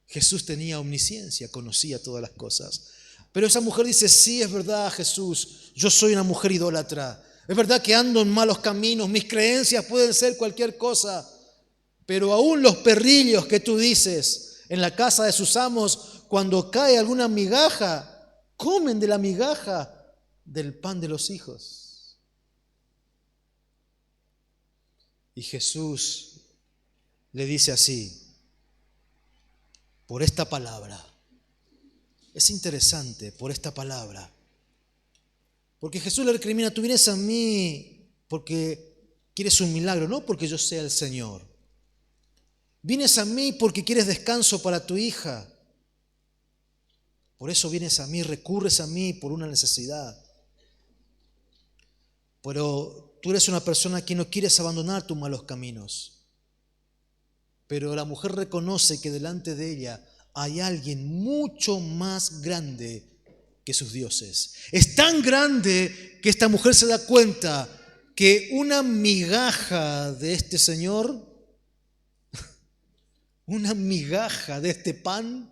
Jesús tenía omnisciencia, conocía todas las cosas. Pero esa mujer dice, sí, es verdad, Jesús, yo soy una mujer idólatra. Es verdad que ando en malos caminos, mis creencias pueden ser cualquier cosa, pero aún los perrillos que tú dices en la casa de sus amos, cuando cae alguna migaja, comen de la migaja del pan de los hijos. Y Jesús le dice así, por esta palabra. Es interesante, por esta palabra. Porque Jesús le recrimina, tú vienes a mí porque quieres un milagro, no porque yo sea el Señor. Vienes a mí porque quieres descanso para tu hija. Por eso vienes a mí, recurres a mí por una necesidad. Pero tú eres una persona que no quieres abandonar tus malos caminos. Pero la mujer reconoce que delante de ella hay alguien mucho más grande que sus dioses. Es tan grande que esta mujer se da cuenta que una migaja de este Señor, una migaja de este pan,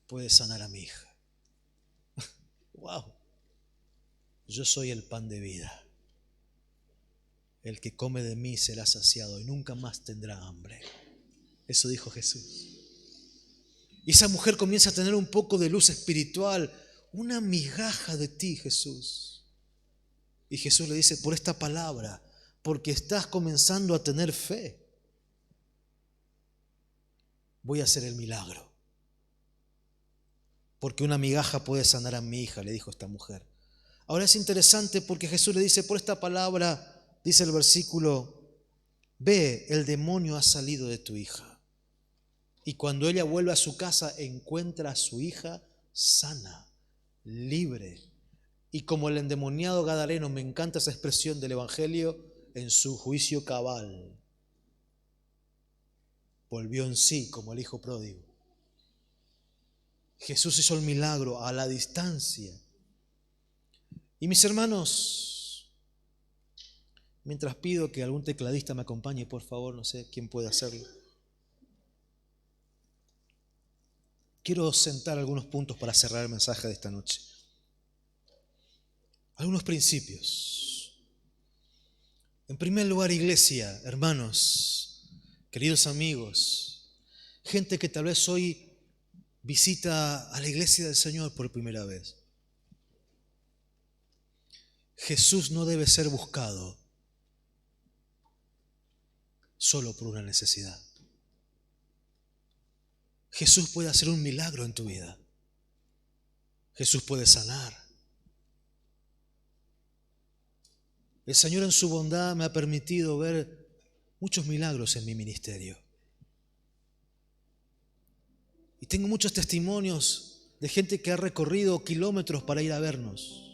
puede sanar a mi hija. ¡Wow! Yo soy el pan de vida. El que come de mí será saciado y nunca más tendrá hambre. Eso dijo Jesús. Y esa mujer comienza a tener un poco de luz espiritual, una migaja de ti, Jesús. Y Jesús le dice, por esta palabra, porque estás comenzando a tener fe, voy a hacer el milagro. Porque una migaja puede sanar a mi hija, le dijo esta mujer. Ahora es interesante porque Jesús le dice, por esta palabra, dice el versículo, ve, el demonio ha salido de tu hija. Y cuando ella vuelve a su casa, encuentra a su hija sana, libre. Y como el endemoniado gadareno, me encanta esa expresión del Evangelio, en su juicio cabal. Volvió en sí como el hijo pródigo. Jesús hizo el milagro a la distancia. Y mis hermanos, mientras pido que algún tecladista me acompañe, por favor, no sé quién puede hacerlo. Quiero sentar algunos puntos para cerrar el mensaje de esta noche. Algunos principios. En primer lugar, iglesia, hermanos, queridos amigos, gente que tal vez hoy visita a la iglesia del Señor por primera vez. Jesús no debe ser buscado solo por una necesidad. Jesús puede hacer un milagro en tu vida. Jesús puede sanar. El Señor en su bondad me ha permitido ver muchos milagros en mi ministerio. Y tengo muchos testimonios de gente que ha recorrido kilómetros para ir a vernos.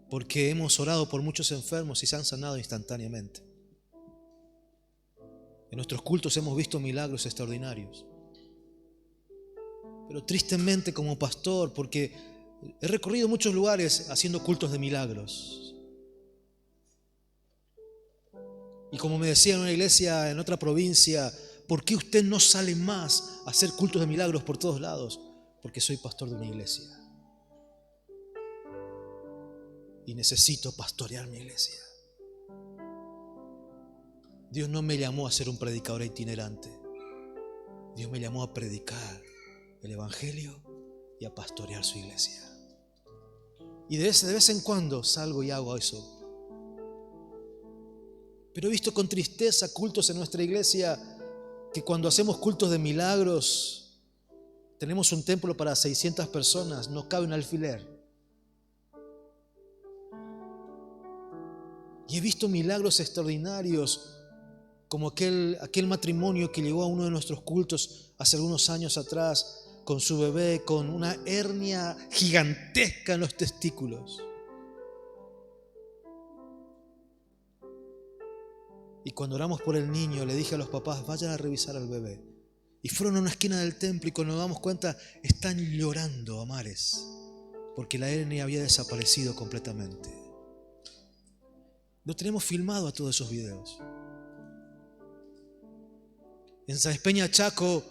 Porque hemos orado por muchos enfermos y se han sanado instantáneamente. En nuestros cultos hemos visto milagros extraordinarios. Pero tristemente como pastor, porque he recorrido muchos lugares haciendo cultos de milagros. Y como me decía en una iglesia en otra provincia, ¿por qué usted no sale más a hacer cultos de milagros por todos lados? Porque soy pastor de una iglesia. Y necesito pastorear mi iglesia. Dios no me llamó a ser un predicador itinerante. Dios me llamó a predicar el Evangelio y a pastorear su iglesia. Y de vez en cuando salgo y hago eso. Pero he visto con tristeza cultos en nuestra iglesia que cuando hacemos cultos de milagros Tenemos un templo para 600 personas, no cabe un alfiler. Y he visto milagros extraordinarios, como aquel matrimonio que llegó a uno de nuestros cultos hace algunos años atrás, con su bebé, con una hernia gigantesca en los testículos. Y cuando oramos por el niño, le dije a los papás, vayan a revisar al bebé. Y fueron a una esquina del templo y cuando nos damos cuenta, están llorando a mares, porque la hernia había desaparecido completamente. Lo tenemos filmado a todos esos videos. En Sáenz Peña, Chaco,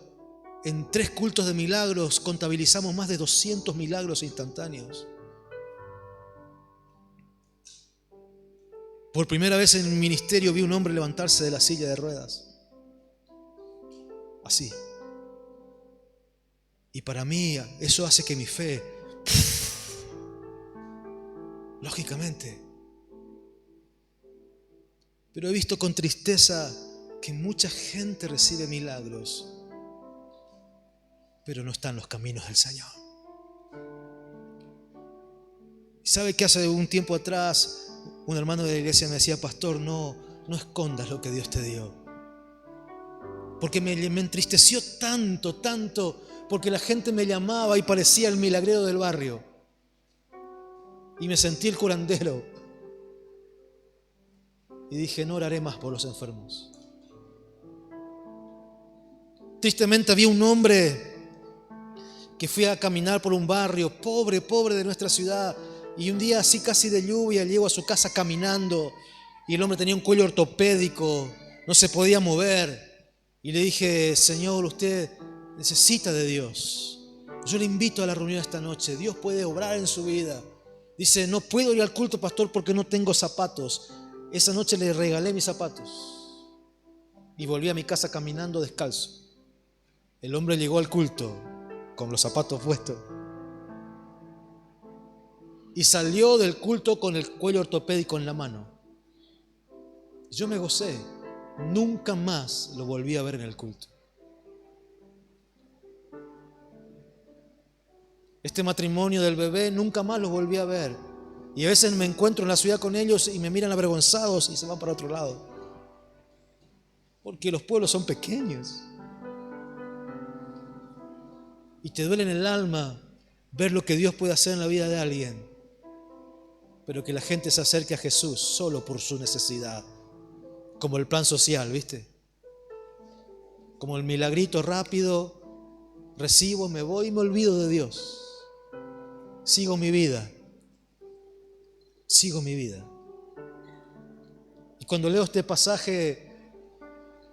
en 3 cultos de milagros, contabilizamos más de 200 milagros instantáneos. Por primera vez en mi ministerio vi un hombre levantarse de la silla de ruedas. Así. Y para mí eso hace que mi fe, lógicamente. Pero he visto con tristeza que mucha gente recibe milagros, pero no está en los caminos del Señor. ¿Y sabe que hace un tiempo atrás un hermano de la iglesia me decía, pastor, no escondas lo que Dios te dio? Porque me entristeció tanto, porque la gente me llamaba y parecía el milagrero del barrio. Y me sentí el curandero. Y dije, no oraré más por los enfermos. Tristemente había un hombre que fui a caminar por un barrio pobre de nuestra ciudad, y un día así casi de lluvia llego a su casa caminando y el hombre tenía un cuello ortopédico, no se podía mover, y le dije, Señor, usted necesita de Dios, yo le invito a la reunión esta noche, Dios puede obrar en su vida. Dice, no puedo ir al culto, pastor, porque no tengo zapatos. Esa noche le regalé mis zapatos y volví a mi casa caminando descalzo. El hombre llegó al culto con los zapatos puestos y salió del culto con el cuello ortopédico en la mano. Yo me gocé. Nunca más lo volví a ver en el culto. Este matrimonio del bebé nunca más lo volví a ver. Y a veces me encuentro en la ciudad con ellos y me miran avergonzados y se van para otro lado. Porque los pueblos son pequeños. Y te duele en el alma ver lo que Dios puede hacer en la vida de alguien. Pero que la gente se acerque a Jesús solo por su necesidad. Como el plan social, ¿viste? Como el milagrito rápido, recibo, me voy y me olvido de Dios. Sigo mi vida. Y cuando leo este pasaje,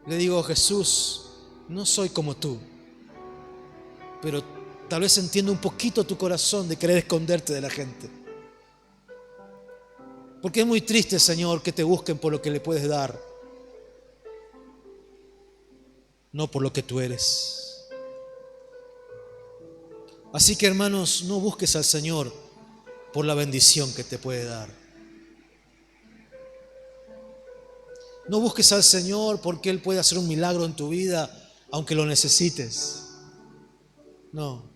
le digo, Jesús, no soy como tú, pero tal vez entiendo un poquito tu corazón de querer esconderte de la gente. Porque es muy triste, Señor, que te busquen por lo que le puedes dar, no por lo que tú eres. Así que, hermanos, no busques al Señor por la bendición que te puede dar. No busques al Señor porque Él puede hacer un milagro en tu vida, aunque lo necesites. No.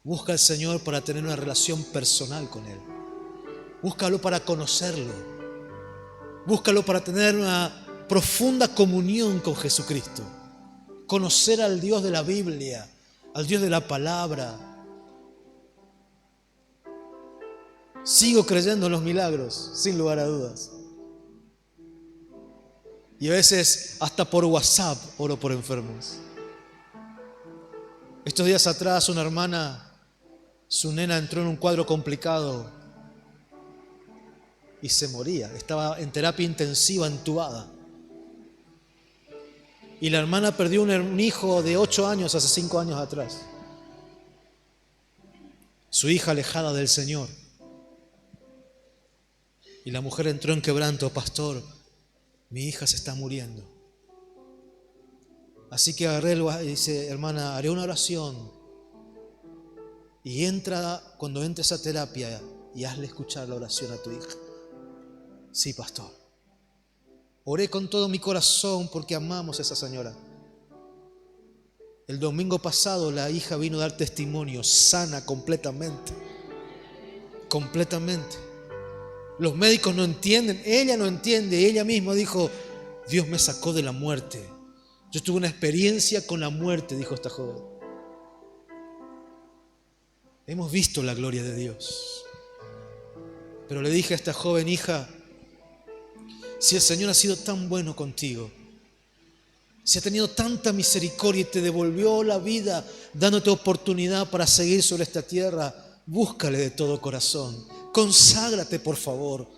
Busca al Señor para tener una relación personal con Él. Búscalo para conocerlo. Búscalo para tener una profunda comunión con Jesucristo. Conocer al Dios de la Biblia, al Dios de la palabra. Sigo creyendo en los milagros, sin lugar a dudas. Y a veces hasta por WhatsApp oro por enfermos. Estos días atrás una hermana, su nena entró en un cuadro complicado y se moría. Estaba en terapia intensiva, entubada. Y la hermana perdió un hijo de 8 años hace 5 años atrás. Su hija alejada del Señor. Y la mujer entró en quebranto, pastor, mi hija se está muriendo. Así que agarré y dice, hermana, haré una oración. Y cuando entres a terapia y hazle escuchar la oración a tu hija. Sí, pastor. Oré con todo mi corazón porque amamos a esa señora. El domingo pasado la hija vino a dar testimonio, sana completamente. Completamente. Los médicos no entienden, ella no entiende. Ella misma dijo, Dios me sacó de la muerte. Yo tuve una experiencia con la muerte, dijo esta joven. Hemos visto la gloria de Dios. Pero le dije a esta joven, hija, si el Señor ha sido tan bueno contigo, si ha tenido tanta misericordia y te devolvió la vida, dándote oportunidad para seguir sobre esta tierra, búscale de todo corazón. Conságrate, por favor.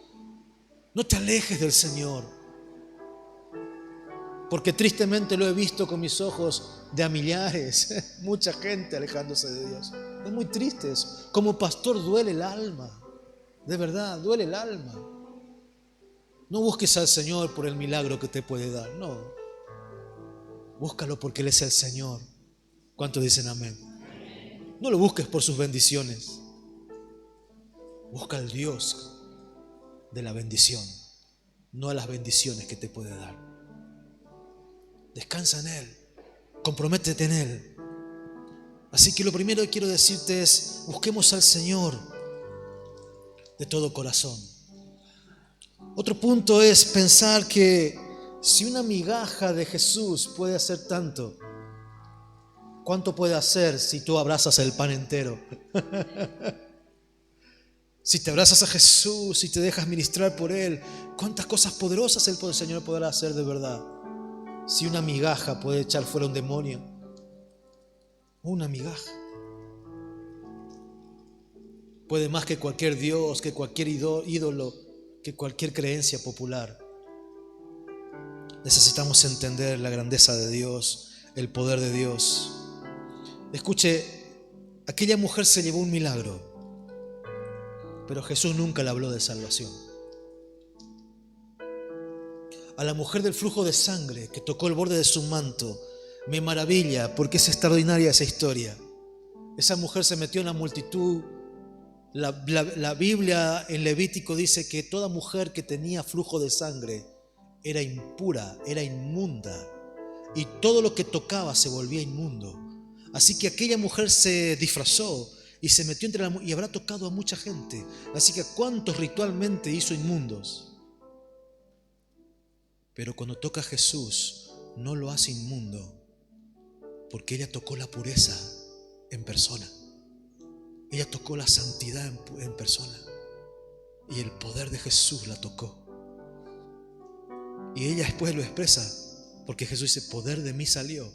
No te alejes del Señor. Porque tristemente lo he visto con mis ojos de a millares. Mucha gente alejándose de Dios. Es muy triste eso. Como pastor duele el alma. De verdad, duele el alma. No busques al Señor por el milagro que te puede dar. No. Búscalo porque Él es el Señor. ¿Cuántos dicen amén? No lo busques por sus bendiciones. Busca al Dios de la bendición, no a las bendiciones que te puede dar. Descansa en Él, comprométete en Él. Así que lo primero que quiero decirte es, busquemos al Señor de todo corazón. Otro punto es pensar que si una migaja de Jesús puede hacer tanto, ¿cuánto puede hacer si tú abrazas el pan entero? Si te abrazas a Jesús, si te dejas ministrar por Él, cuántas cosas poderosas el Señor podrá hacer de verdad. Si una migaja puede echar fuera un demonio, una migaja puede más que cualquier Dios, que cualquier ídolo, que cualquier creencia popular. Necesitamos entender la grandeza de Dios, el poder de Dios. Escuche, aquella mujer se llevó un milagro, pero Jesús nunca le habló de salvación. A la mujer del flujo de sangre que tocó el borde de su manto, me maravilla porque es extraordinaria esa historia. Esa mujer se metió en la multitud. La Biblia en Levítico dice que toda mujer que tenía flujo de sangre era impura, era inmunda, y todo lo que tocaba se volvía inmundo. Así que aquella mujer se disfrazó y se metió y habrá tocado a mucha gente. Así que ¿a cuántos ritualmente hizo inmundos? Pero cuando toca a Jesús no lo hace inmundo, porque ella tocó la pureza en persona. Ella tocó la santidad en persona, y el poder de Jesús la tocó. Y ella después lo expresa, porque Jesús dice, poder de mí salió.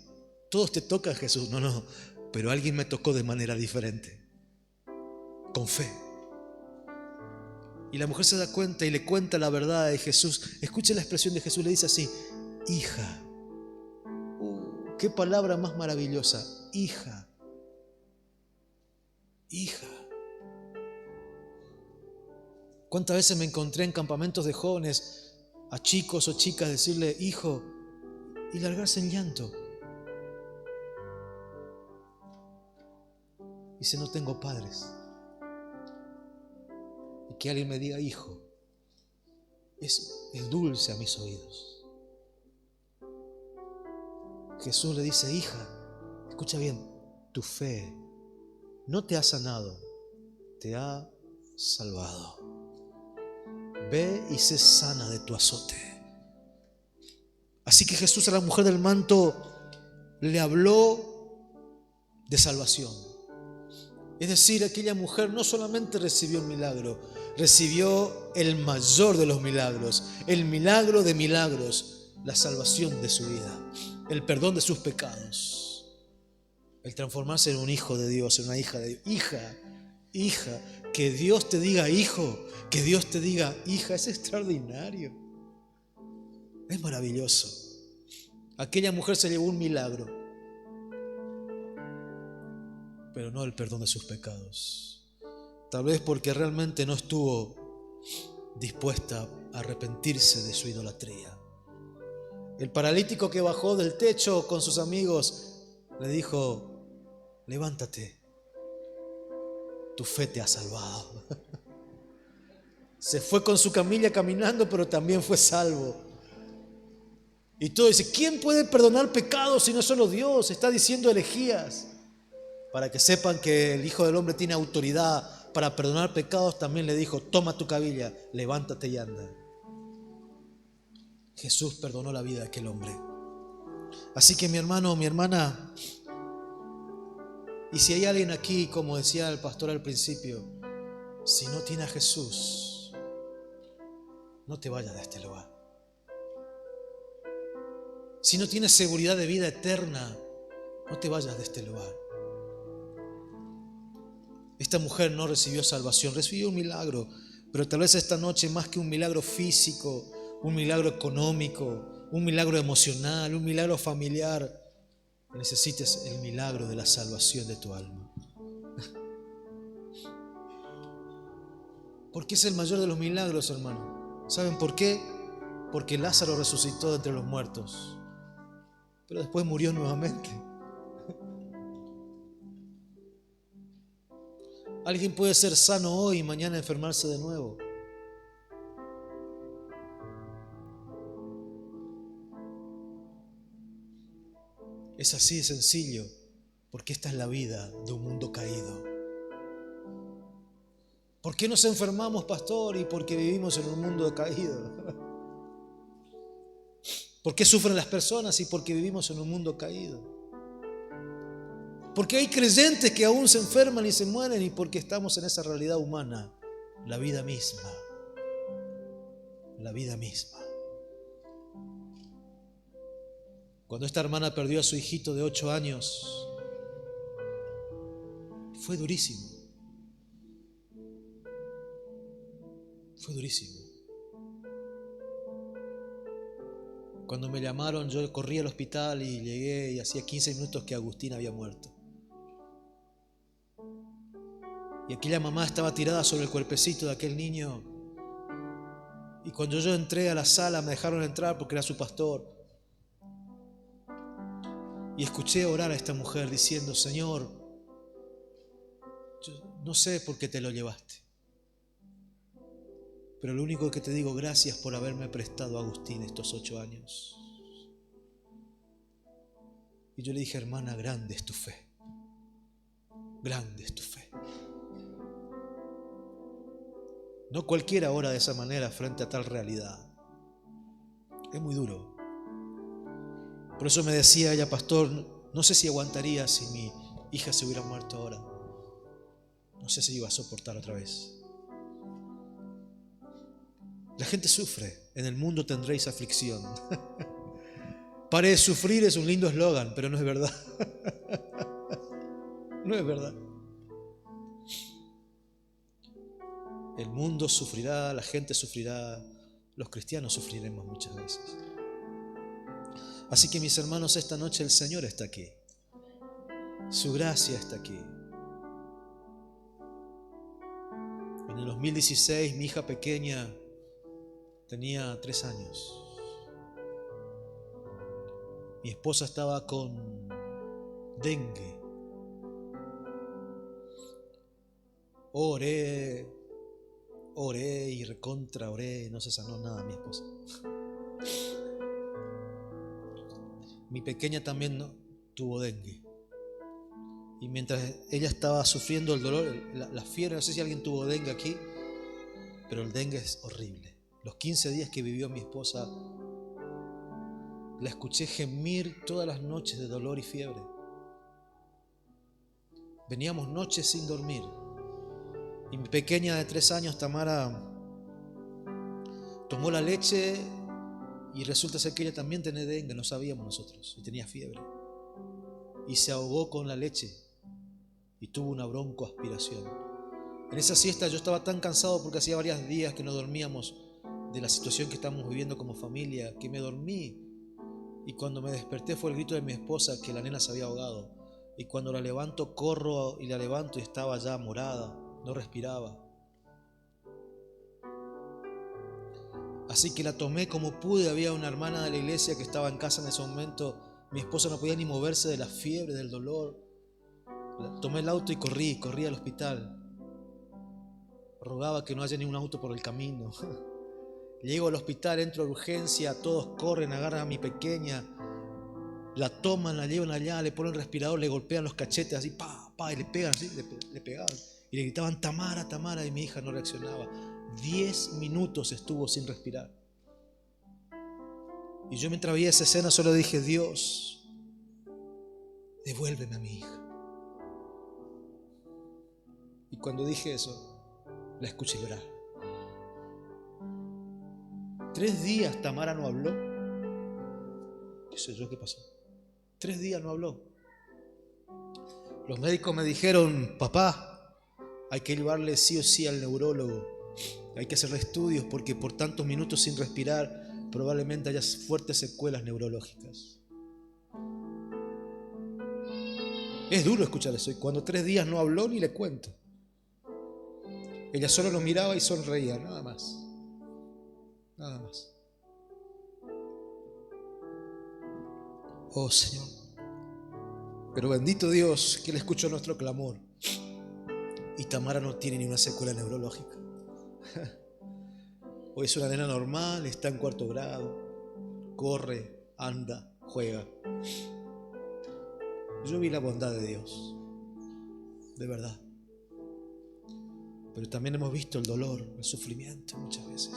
Todos te tocan, Jesús. No, pero alguien me tocó de manera diferente, con fe. Y la mujer se da cuenta y le cuenta la verdad de Jesús. Escuche la expresión de Jesús, le dice así, hija. Qué palabra más maravillosa, hija. Hija. ¿Cuántas veces me encontré en campamentos de jóvenes a chicos o chicas decirle hijo y largarse en llanto? Dice, no tengo padres. Y que alguien me diga hijo es dulce a mis oídos. Jesús le dice, hija, escucha bien, tu fe no te ha sanado, te ha salvado. Ve y sé sana de tu azote. Así que Jesús a la mujer del manto le habló de salvación. Es decir, aquella mujer no solamente recibió un milagro, recibió el mayor de los milagros, el milagro de milagros, la salvación de su vida, el perdón de sus pecados. El transformarse en un hijo de Dios, en una hija de Dios. Hija, que Dios te diga hijo, que Dios te diga hija, es extraordinario. Es maravilloso. Aquella mujer se llevó un milagro, pero no el perdón de sus pecados. Tal vez porque realmente no estuvo dispuesta a arrepentirse de su idolatría. El paralítico que bajó del techo con sus amigos le dijo, levántate, tu fe te ha salvado. Se fue con su camilla caminando, pero también fue salvo. Y todo dice, ¿quién puede perdonar pecados si no solo Dios? Está diciendo herejías. Para que sepan que el Hijo del Hombre tiene autoridad para perdonar pecados, también le dijo, toma tu cabilla, levántate y anda. Jesús perdonó la vida de aquel hombre. Así que mi hermano, mi hermana, y si hay alguien aquí, como decía el pastor al principio, si no tiene a Jesús, no te vayas de este lugar. Si no tienes seguridad de vida eterna, no te vayas de este lugar. Esta mujer no recibió salvación, recibió un milagro, pero tal vez esta noche, más que un milagro físico, un milagro económico, un milagro emocional, un milagro familiar, necesites el milagro de la salvación de tu alma. Porque es el mayor de los milagros, hermano. ¿Saben por qué? Porque Lázaro resucitó de entre los muertos, pero después murió nuevamente. Alguien puede ser sano hoy y mañana enfermarse de nuevo. Es así de sencillo, porque esta es la vida de un mundo caído. ¿Por qué nos enfermamos, pastor? Y porque vivimos en un mundo caído. ¿Por qué sufren las personas? Y porque vivimos en un mundo caído. Porque hay creyentes que aún se enferman y se mueren y porque estamos en esa realidad humana, la vida misma. La vida misma. Cuando esta hermana perdió a su hijito de 8 años, fue durísimo. Fue durísimo. Cuando me llamaron, yo corrí al hospital y llegué y hacía 15 minutos que Agustín había muerto. Y aquella mamá estaba tirada sobre el cuerpecito de aquel niño. Y cuando yo entré a la sala, me dejaron entrar porque era su pastor. Y escuché orar a esta mujer diciendo, Señor, yo no sé por qué te lo llevaste, pero lo único que te digo, gracias por haberme prestado a Agustín estos 8 años. Y yo le dije, hermana, grande es tu fe. Grande es tu fe. No cualquiera ora de esa manera frente a tal realidad. Es muy duro. Por eso me decía ella, pastor, no sé si aguantaría si mi hija se hubiera muerto ahora. No sé si iba a soportar otra vez. La gente sufre. En el mundo tendréis aflicción. Pare de sufrir es un lindo eslogan, pero no es verdad. No es verdad. El mundo sufrirá, la gente sufrirá, los cristianos sufriremos muchas veces. Así que mis hermanos, esta noche el Señor está aquí. Su gracia está aquí. En el 2016 mi hija pequeña tenía 3 años. Mi esposa estaba con dengue. Oré y recontra oré y no se sanó nada mi esposa. Mi pequeña también tuvo dengue. Y mientras ella estaba sufriendo el dolor, la fiebre, no sé si alguien tuvo dengue aquí, pero el dengue es horrible. Los 15 días que vivió mi esposa, la escuché gemir todas las noches de dolor y fiebre. Veníamos noches sin dormir. Y mi pequeña de 3 años, Tamara, tomó la leche y resulta ser que ella también tenía dengue, no sabíamos nosotros, y tenía fiebre. Y se ahogó con la leche y tuvo una broncoaspiración. En esa siesta yo estaba tan cansado porque hacía varios días que no dormíamos de la situación que estamos viviendo como familia, que me dormí. Y cuando me desperté fue el grito de mi esposa que la nena se había ahogado. Y cuando la levanto, corro y la levanto y estaba ya morada. No respiraba. Así que la tomé como pude. Había una hermana de la iglesia que estaba en casa en ese momento. Mi esposa no podía ni moverse de la fiebre, del dolor. Tomé el auto y corrí al hospital. Rogaba que no haya ni un auto por el camino. Llego al hospital, entro a urgencia, todos corren, agarran a mi pequeña, la toman, la llevan allá, le ponen respirador, le golpean los cachetes así, y le pegan así, le pegaban. Y le gritaban, Tamara, Tamara, y mi hija no reaccionaba. 10 minutos estuvo sin respirar. Y yo mientras veía esa escena solo dije, Dios, devuélveme a mi hija. Y cuando dije eso, la escuché llorar. 3 días Tamara no habló. ¿Qué sé yo qué pasó? 3 días no habló. Los médicos me dijeron, papá, hay que llevarle sí o sí al neurólogo. Hay que hacerle estudios porque por tantos minutos sin respirar probablemente haya fuertes secuelas neurológicas. Es duro escuchar eso. Y cuando 3 días no habló, ni le cuento. Ella solo lo miraba y sonreía, nada más. Nada más. Oh Señor. Pero bendito Dios que Él escuchó nuestro clamor. Y Tamara no tiene ni una secuela neurológica. Hoy es una nena normal, está en 4º grado, corre, anda, juega. Yo vi la bondad de Dios, de verdad. Pero también hemos visto el dolor, el sufrimiento muchas veces.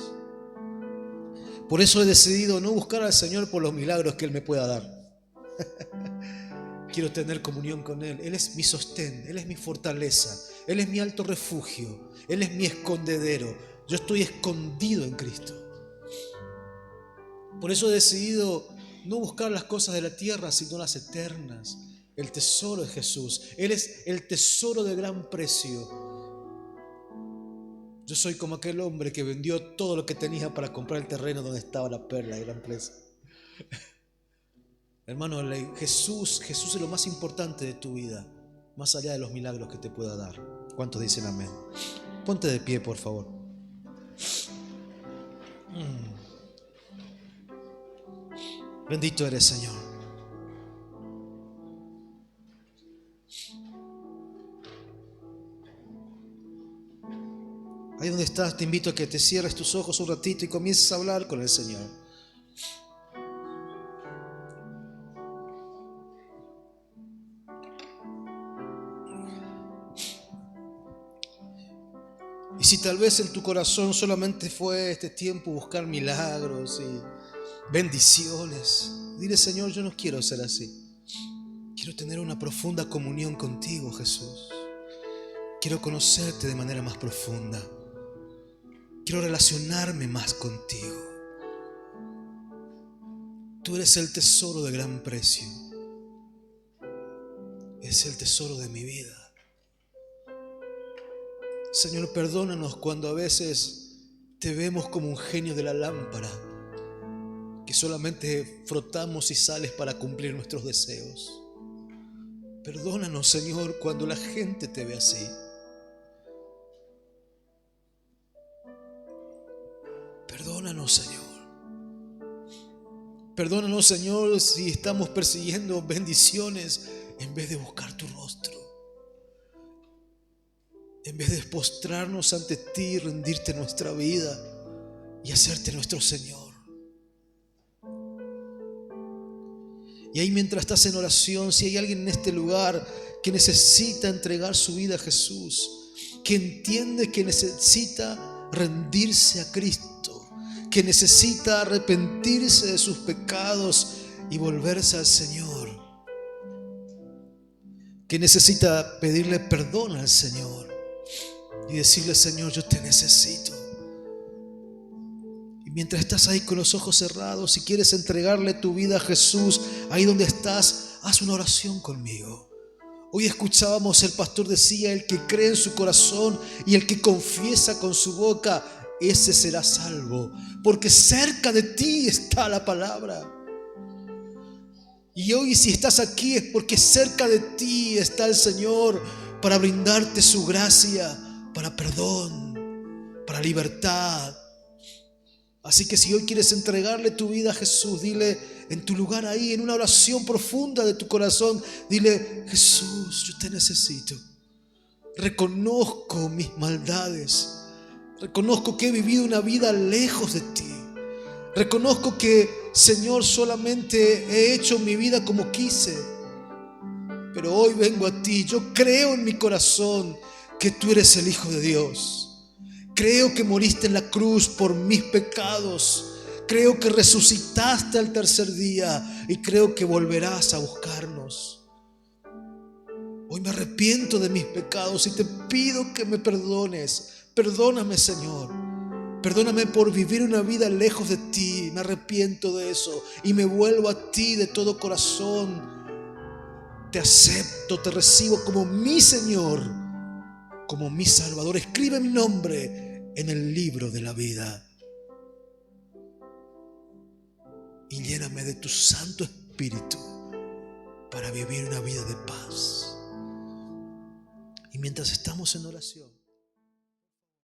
Por eso he decidido no buscar al Señor por los milagros que Él me pueda dar. Quiero tener comunión con Él. Él es mi sostén, Él es mi fortaleza, Él es mi alto refugio, Él es mi escondedero. Yo estoy escondido en Cristo. Por eso he decidido no buscar las cosas de la tierra, sino las eternas. El tesoro es Jesús. Él es el tesoro de gran precio. Yo soy como aquel hombre que vendió todo lo que tenía para comprar el terreno donde estaba la perla de gran precio. Hermano, Jesús es lo más importante de tu vida, más allá de los milagros que te pueda dar. ¿Cuántos dicen amén? Ponte de pie, por favor. Bendito eres, Señor. Ahí donde estás, te invito a que te cierres tus ojos un ratito y comiences a hablar con el Señor. Y si tal vez en tu corazón solamente fue este tiempo buscar milagros y bendiciones, dile, Señor, yo no quiero ser así. Quiero tener una profunda comunión contigo, Jesús. Quiero conocerte de manera más profunda. Quiero relacionarme más contigo. Tú eres el tesoro de gran precio. Es el tesoro de mi vida. Señor, perdónanos cuando a veces te vemos como un genio de la lámpara, que solamente frotamos y sales para cumplir nuestros deseos. Perdónanos, Señor, cuando la gente te ve así. Perdónanos, Señor. Perdónanos, Señor, si estamos persiguiendo bendiciones en vez de buscar tu rostro. En vez de postrarnos ante ti, rendirte nuestra vida y hacerte nuestro Señor. Y ahí mientras estás en oración, si hay alguien en este lugar que necesita entregar su vida a Jesús, que entiende que necesita rendirse a Cristo, que necesita arrepentirse de sus pecados y volverse al Señor, que necesita pedirle perdón al Señor y decirle, Señor, yo te necesito. Y mientras estás ahí con los ojos cerrados, si quieres entregarle tu vida a Jesús, ahí donde estás, haz una oración conmigo. Hoy escuchábamos, el pastor decía, el que cree en su corazón y el que confiesa con su boca, ese será salvo, porque cerca de ti está la palabra. Y hoy, si estás aquí, es porque cerca de ti está el Señor para brindarte su gracia, para perdón, para libertad. Así que si hoy quieres entregarle tu vida a Jesús, dile en tu lugar ahí, en una oración profunda de tu corazón, dile, Jesús, yo te necesito. Reconozco mis maldades. Reconozco que he vivido una vida lejos de ti. Reconozco que, Señor, solamente he hecho mi vida como quise. Pero hoy vengo a ti. Yo creo en mi corazón que tú eres el Hijo de Dios. Creo que moriste en la cruz por mis pecados. Creo que resucitaste al tercer día y creo que volverás a buscarnos. Hoy me arrepiento de mis pecados y te pido que me perdones. Perdóname, Señor. Perdóname por vivir una vida lejos de ti. Me arrepiento de eso y me vuelvo a ti de todo corazón. Te acepto, te recibo como mi Señor, como mi Salvador. Escribe mi nombre en el libro de la vida. Y lléname de tu Santo Espíritu para vivir una vida de paz. Y mientras estamos en oración,